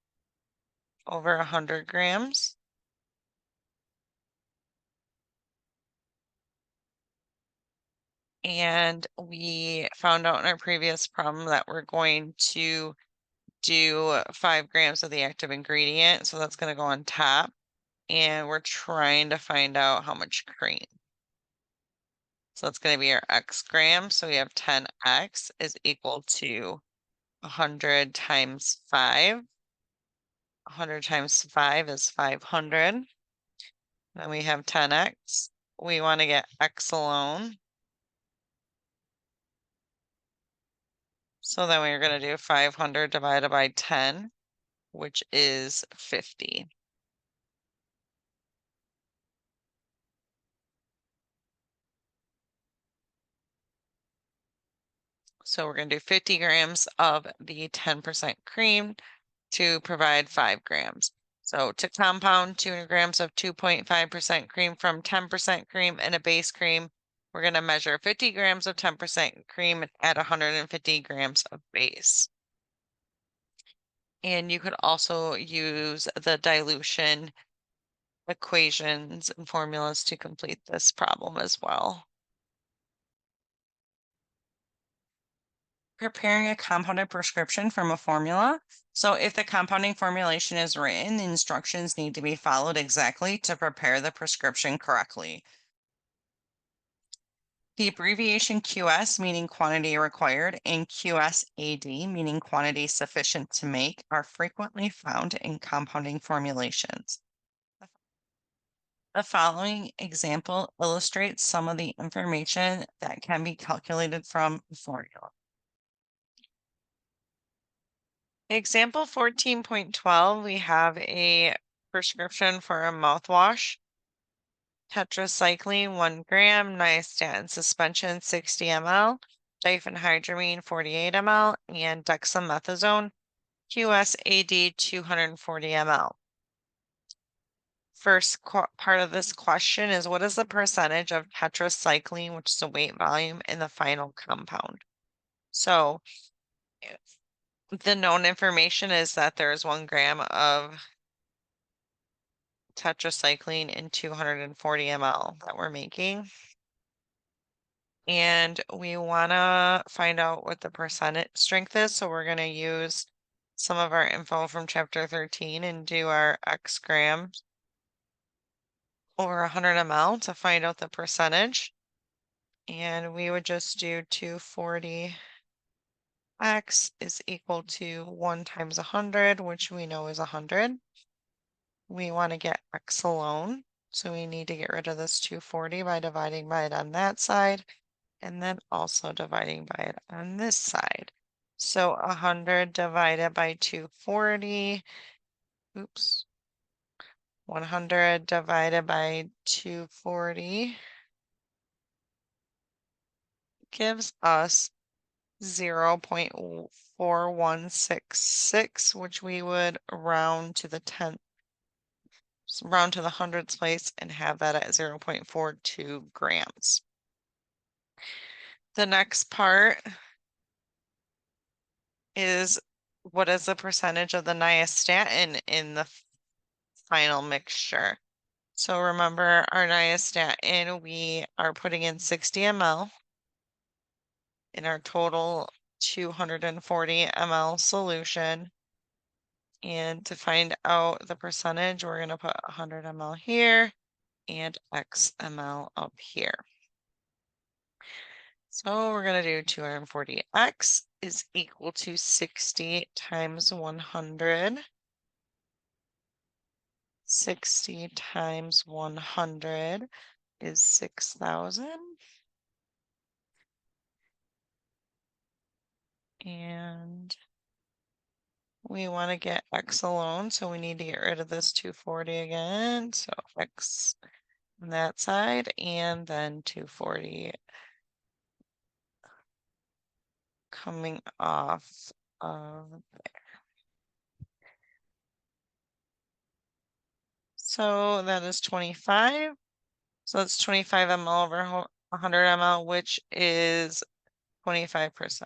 over 100 grams. And we found out in our previous problem that we're going to do 5 grams of the active ingredient. So that's going to go on top. And we're trying to find out how much cream. So that's going to be our x grams. So we have 10x is equal to 100 times 5. 100 times 5 is 500. Then we have 10x we want to get X alone. So then we're going to do 500 divided by 10, which is 50. So we're going to do 50 grams of the 10% cream to provide 5 grams. So to compound 200 grams of 2.5% cream from 10% cream and a base cream, we're going to measure 50 grams of 10% cream at 150 grams of base. And you could also use the dilution equations and formulas to complete this problem as well. Preparing a compounded prescription from a formula. So if the compounding formulation is written, the instructions need to be followed exactly to prepare the prescription correctly. The abbreviation QS, meaning quantity required, and QSAD, meaning quantity sufficient to make, are frequently found in compounding formulations. The following example illustrates some of the information that can be calculated from the formula. Example 14.12, we have a prescription for a mouthwash. Tetracycline 1 gram, nystatin suspension 60 ml, diphenhydramine 48 ml, and dexamethasone QSAD 240 ml. First part of this question is what is the percentage of tetracycline, which is the weight volume, in the final compound? So the known information is that there's 1 gram of tetracycline in 240 ml that we're making. And we want to find out what the percentage strength is. So we're going to use some of our info from chapter 13 and do our X grams over 100 ml to find out the percentage. And we would just do 240 X is equal to 1 times 100, which we know is 100. We want to get X alone. So we need to get rid of this 240 by dividing by it on that side, and then also dividing by it on this side. So 100 divided by 240, oops, 100 divided by 240 gives us 0.4166, which we would round to the 10th, round to the hundredths place and have that at 0.42 grams. The next part is what is the percentage of the nystatin in the final mixture? So remember our nystatin, we are putting in 60 ml in our total 240 ml solution. And to find out the percentage, we're going to put 100 ml here and X ml up here. So we're going to do 240X is equal to 60 times 100. 60 times 100 is 6,000. And we want to get X alone, so we need to get rid of this 240 again. So X on that side, and then 240 coming off of there. So that is 25. So that's 25 ml over 100 ml, which is 25%.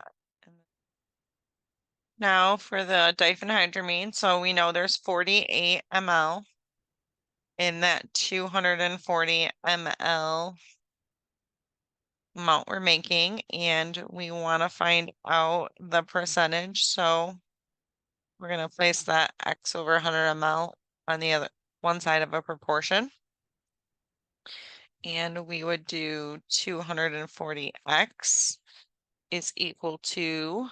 Now for the diphenhydramine, so we know there's 48 ml in that 240 ml amount we're making, and we want to find out the percentage. So we're going to place that X over 100 ml on the other one side of a proportion. And we would do 240X is equal to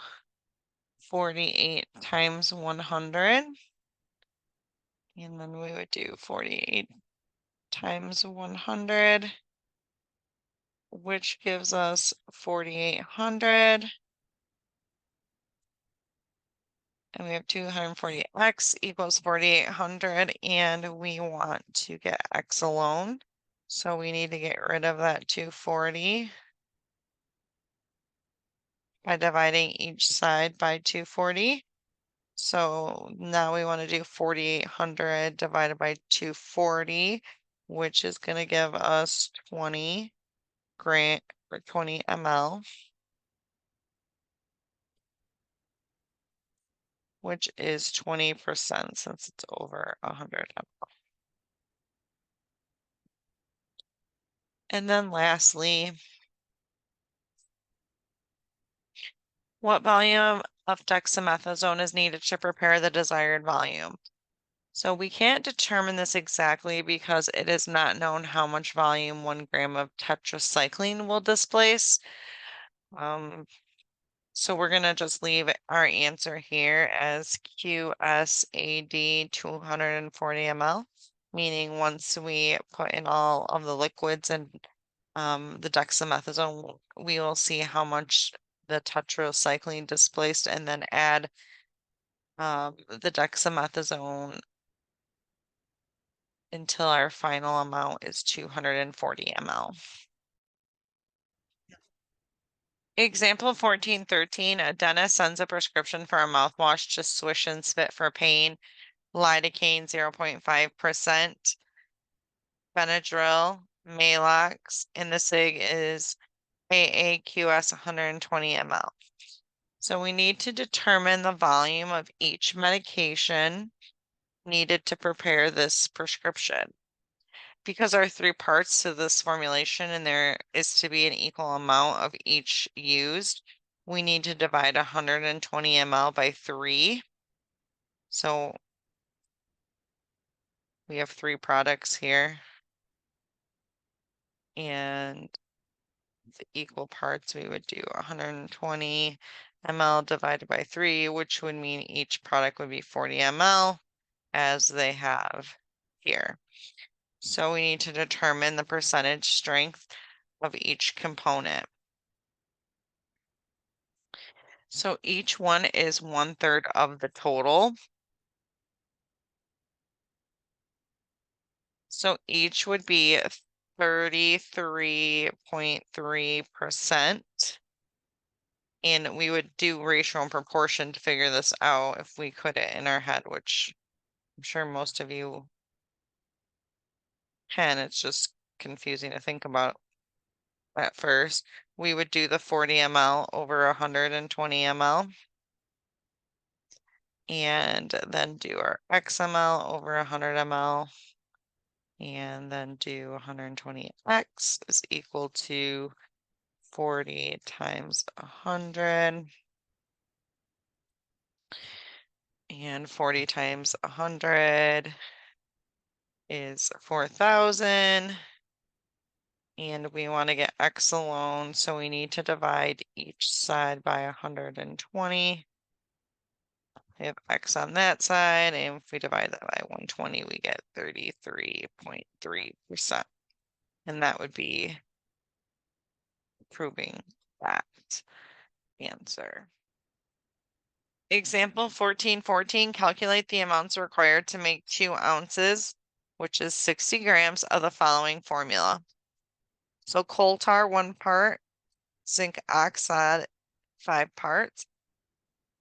48 times 100. And then we would do 48 times 100 which gives us 4,800. And we have 240x equals 4,800, and we want to get x alone. So we need to get rid of that 240 by dividing each side by 240. So now we want to do 4,800 divided by 240, which is going to give us 20 gram or 20 ml, which is 20% since it's over 100 ml. And then lastly, what volume of dexamethasone is needed to prepare the desired volume? So we can't determine this exactly because it is not known how much volume 1 gram of tetracycline will displace. So we're going to just leave our answer here as QSAD 240 ml, meaning once we put in all of the liquids and the dexamethasone, we will see how much the tetracycline displaced and then add the dexamethasone until our final amount is 240 ml. Example 1413, a dentist sends a prescription for a mouthwash to Swish and Spit for pain, lidocaine 0.5%, Benadryl, Maalox, and the SIG is AAQS 120 ml. So we need to determine the volume of each medication needed to prepare this prescription. Because there are 3 parts to this formulation and there is to be an equal amount of each used, we need to divide 120 ml by 3. So we have 3 products here. And the equal parts, we would do 120 ml divided by 3, which would mean each product would be 40 ml as they have here. So we need to determine the percentage strength of each component. So each one is 1/3 of the total. So each would be 33.3%. And we would do ratio and proportion to figure this out if we could it in our head, which I'm sure most of you can. It's just confusing to think about at first. We would do the 40 ml over 120 ml. And then do our XML over 100 ml. And then do 120x is equal to 40 times 100. And 40 times 100 is 4,000. And we want to get x alone, so we need to divide each side by 120. We have x on that side, and if we divide that by 120, we get 33.3%. And that would be proving that answer. Example 1414, calculate the amounts required to make 2 ounces, which is 60 grams of the following formula. So coal tar 1 part, zinc oxide 5 parts,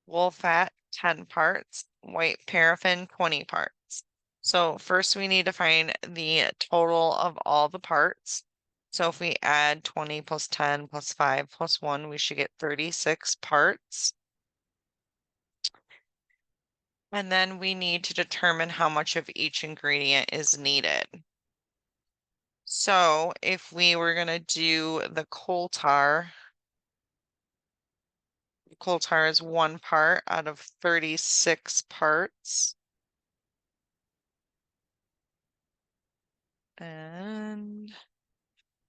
wool fat 10 parts, white paraffin 20 parts. So first we need to find the total of all the parts. So if we add 20 plus 10 plus 5 plus 1, we should get 36 parts. And then we need to determine how much of each ingredient is needed. So if we were going to do the coal tar is 1 part out of 36 parts. And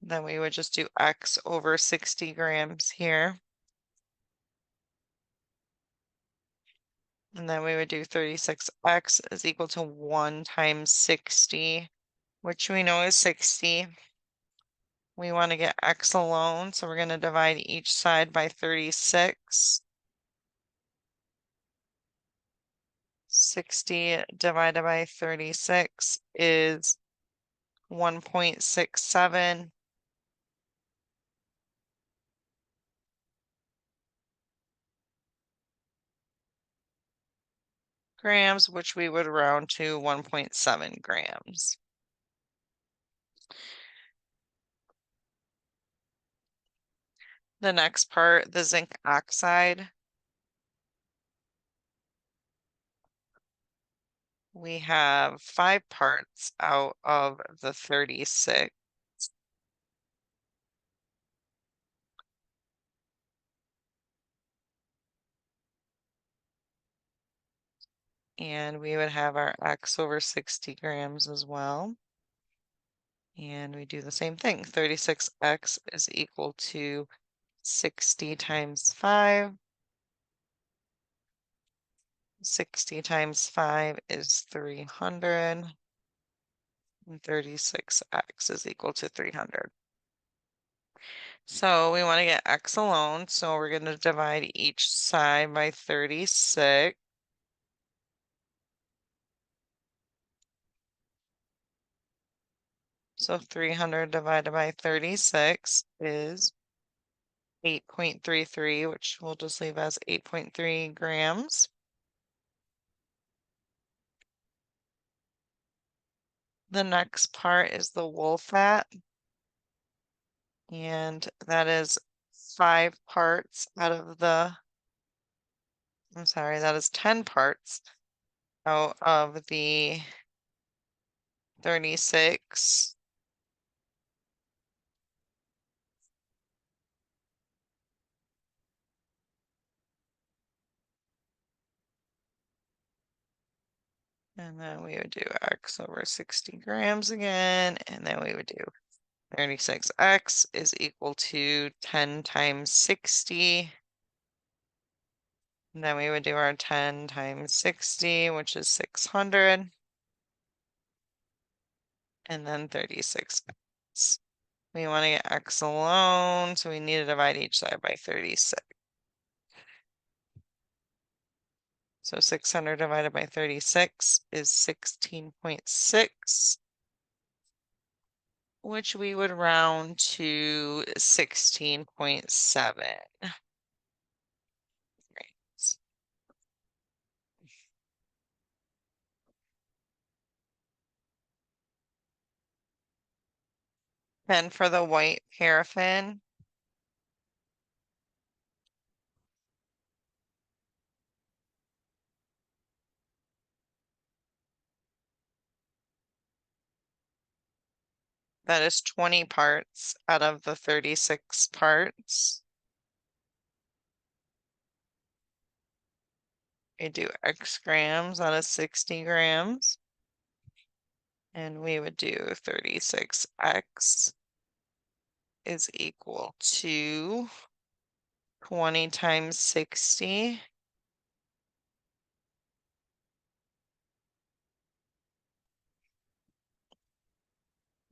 then we would just do x over 60 grams here. And then we would do 36x is equal to 1 times 60, which we know is 60. We want to get X alone, so we're going to divide each side by 36. 60 divided by 36 is 1.67. grams, which we would round to 1.7 grams. The next part, the zinc oxide. We have 5 parts out of the 36. And we would have our X over 60 grams as well. And we do the same thing. 36X is equal to 60 times 5. 60 times 5 is 300. And 36X is equal to 300. So we want to get X alone. So we're going to divide each side by 36. So 300 divided by 36 is 8.33, which we'll just leave as 8.3 grams. The next part is the wool fat, and that is 5 parts out of the, I'm sorry, that is 10 parts out of the 36. And then we would do X over 60 grams again, and then we would do 36X is equal to 10 times 60. And then we would do our 10 times 60, which is 600. And then 36X. We want to get X alone, so we need to divide each side by 36. So 600 divided by 36 is 16.6. which we would round to 16.7 grams. Then for the white paraffin, that is 20 parts out of the 36 parts. We do X grams, that is 60 grams. And we would do 36X is equal to 20 times 60.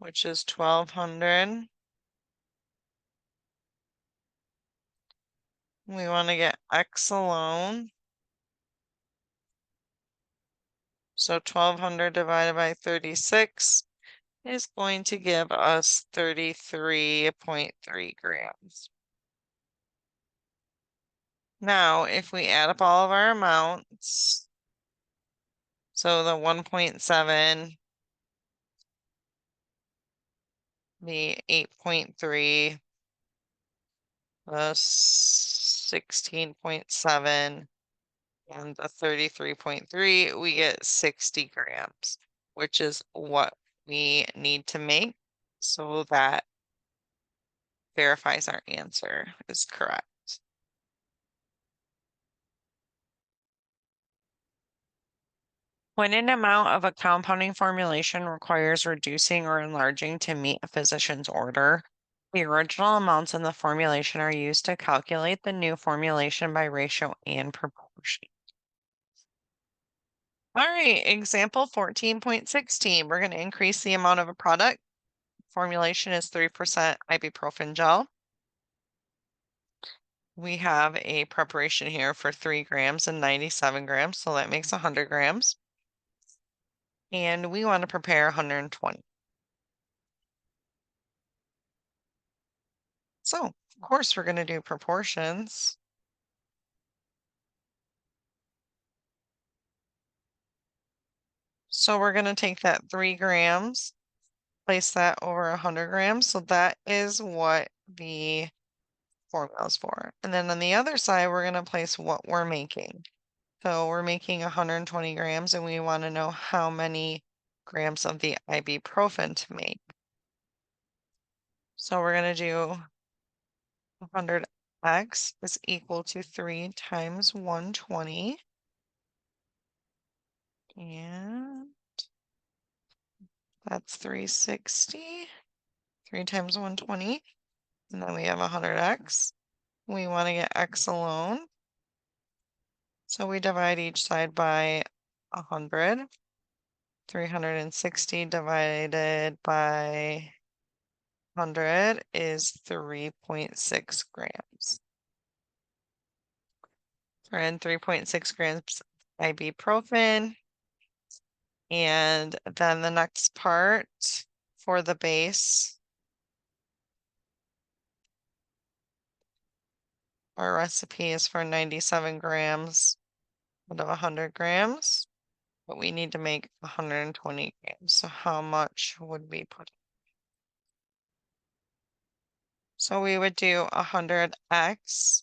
Which is 1200. We want to get X alone. So 1200 divided by 36 is going to give us 33.3 grams. Now, if we add up all of our amounts, so the 1.7, the 8.3, the 16.7, and the 33.3, we get 60 grams, which is what we need to make, so that verifies our answer is correct. When an amount of a compounding formulation requires reducing or enlarging to meet a physician's order, the original amounts in the formulation are used to calculate the new formulation by ratio and proportion. All right, example 14.16. We're going to increase the amount of a product formulation is 3% ibuprofen gel. We have a preparation here for 3 grams and 97 grams, so that makes 100 grams. And we want to prepare 120. So, of course, we're going to do proportions. So we're going to take that 3 grams, place that over 100 grams. So that is what the formula is for. And then on the other side, we're going to place what we're making. So we're making 120 grams, and we want to know how many grams of the ibuprofen to make. So we're going to do 100x is equal to 3 times 120. And that's 360. 3 times 120. And then we have 100x. We want to get x alone. So we divide each side by 100. 360 divided by 100 is 3.6 grams. And 3.6 grams ibuprofen. And then the next part for the base, our recipe is for 97 grams out of 100 grams, but we need to make 120 grams. So how much would we put? So we would do 100x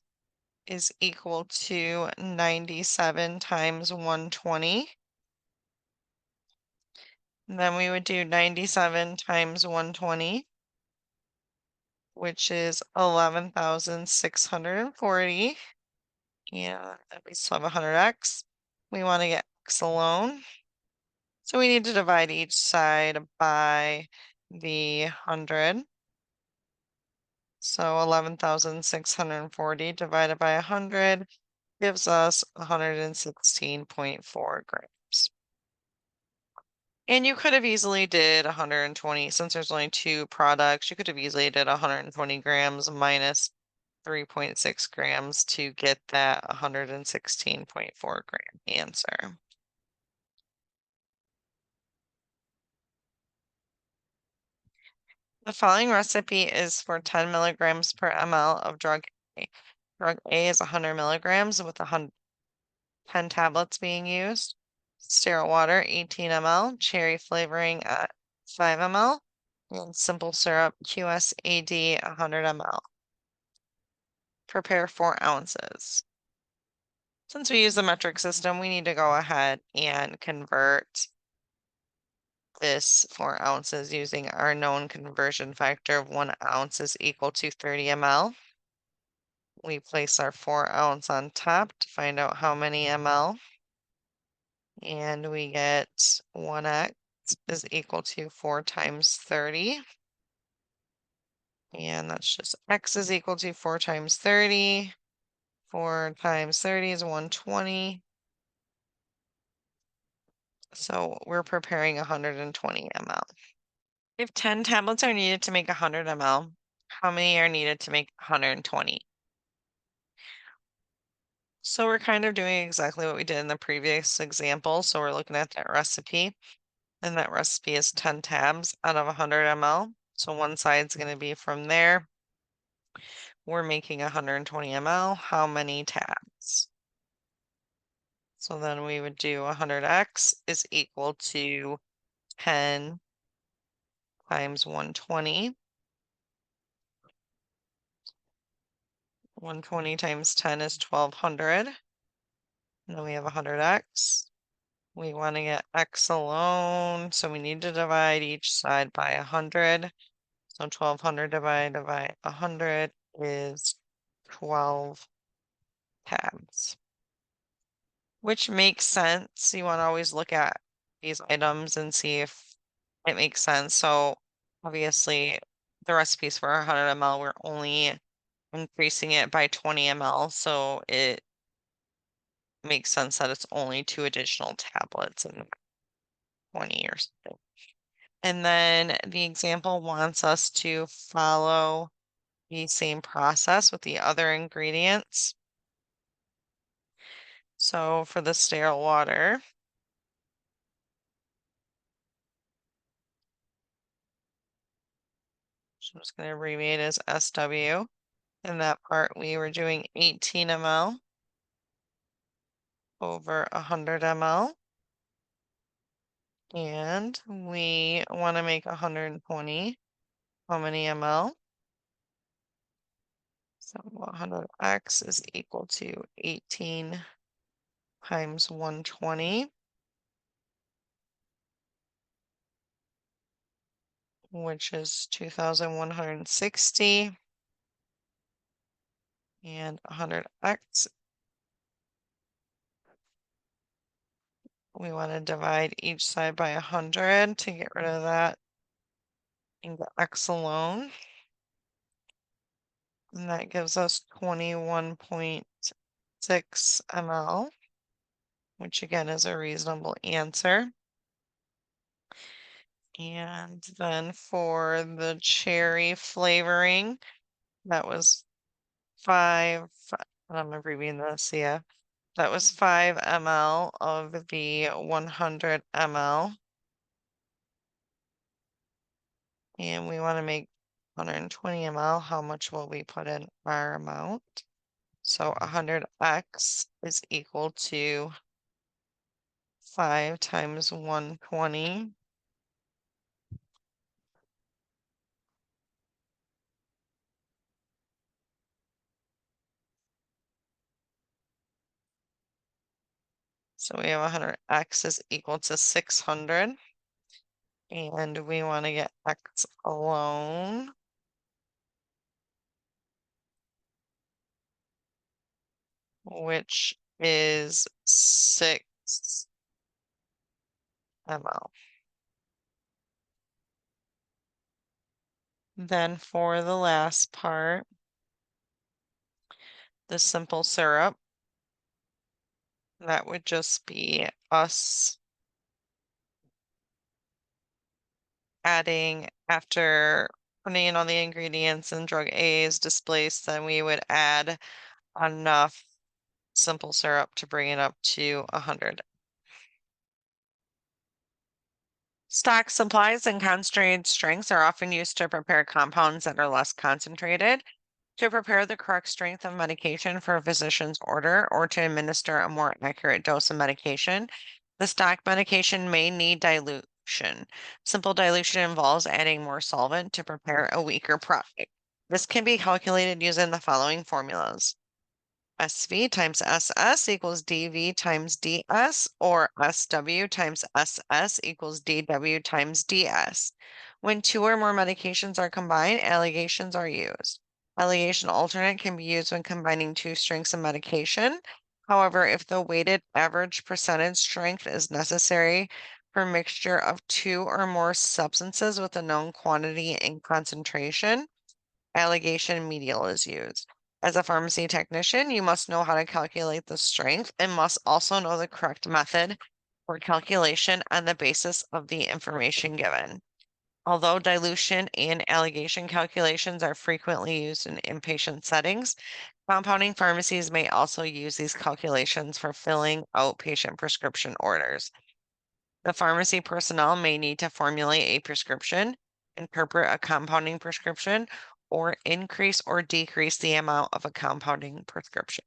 is equal to 97 times 120. And then we would do 97 times 120, which is 11,640. And we still have 100x. We want to get x alone. So we need to divide each side by the 100. So 11,640 divided by 100 gives us 116.4 grams. And you could have easily did 120, since there's only 2 products, you could have easily did 120 grams minus 3.6 grams to get that 116.4 gram answer. The following recipe is for 10 milligrams per ml of drug A. Drug A is 100 milligrams with 10 tablets being used. Sterile water, 18 ml. Cherry flavoring at 5 ml. And simple syrup, QSAD, 100 ml. Prepare 4 ounces. Since we use the metric system, we need to go ahead and convert this 4 ounces using our known conversion factor of 1 ounce is equal to 30 ml. We place our 4 ounce on top to find out how many ml. And we get 1x is equal to 4 times 30. And that's just x is equal to 4 times 30. 4 times 30 is 120. So we're preparing 120 ml. If 10 tablets are needed to make 100 ml, how many are needed to make 120? So we're kind of doing exactly what we did in the previous example. So we're looking at that recipe, and that recipe is 10 tabs out of 100 ml. So one side's going to be from there. We're making 120 ml. How many tabs? So then we would do 100x is equal to 10 times 120. 120 times 10 is 1200. And then we have 100x. We want to get x alone, so we need to divide each side by 100. So 1200 divided by 100 is 12 tabs, which makes sense. You want to always look at these items and see if it makes sense. So obviously the recipes for 100 ml, we're only increasing it by 20 ml, so it makes sense that it's only 2 additional tablets and 20 or something. And then the example wants us to follow the same process with the other ingredients. So for the sterile water, so I'm just going to abbreviate as SW. In that part, we were doing 18 ml over 100 ml. And we want to make 120. How many ml? So 100x is equal to 18 times 120, which is 2,160. And 100x, we want to divide each side by 100 to get rid of that and get x alone. And that gives us 21.6 ml, which again is a reasonable answer. And then for the cherry flavoring, that was 5, I'm abbreviating this, yeah. That was 5 ml of the 100 ml. And we want to make 120 ml. How much will we put in our amount? So 100x is equal to 5 times 120. So we have 100x is equal to 600. And we want to get x alone. Which is 6 ml. Then for the last part, the simple syrup, that would just be us adding after putting in all the ingredients and drug A is displaced, then we would add enough simple syrup to bring it up to 100. Stock supplies and concentrated strengths are often used to prepare compounds that are less concentrated. To prepare the correct strength of medication for a physician's order or to administer a more accurate dose of medication, the stock medication may need dilution. Simple dilution involves adding more solvent to prepare a weaker product. This can be calculated using the following formulas. SV times SS equals DV times DS, or SW times SS equals DW times DS. When two or more medications are combined, allegations are used. Allegation alternate can be used when combining two strengths of medication. However, if the weighted average percentage strength is necessary for mixture of two or more substances with a known quantity and concentration, allegation medial is used. As a pharmacy technician, you must know how to calculate the strength and must also know the correct method for calculation on the basis of the information given. Although dilution and allegation calculations are frequently used in inpatient settings, compounding pharmacies may also use these calculations for filling out patient prescription orders. The pharmacy personnel may need to formulate a prescription, interpret a compounding prescription, or increase or decrease the amount of a compounding prescription.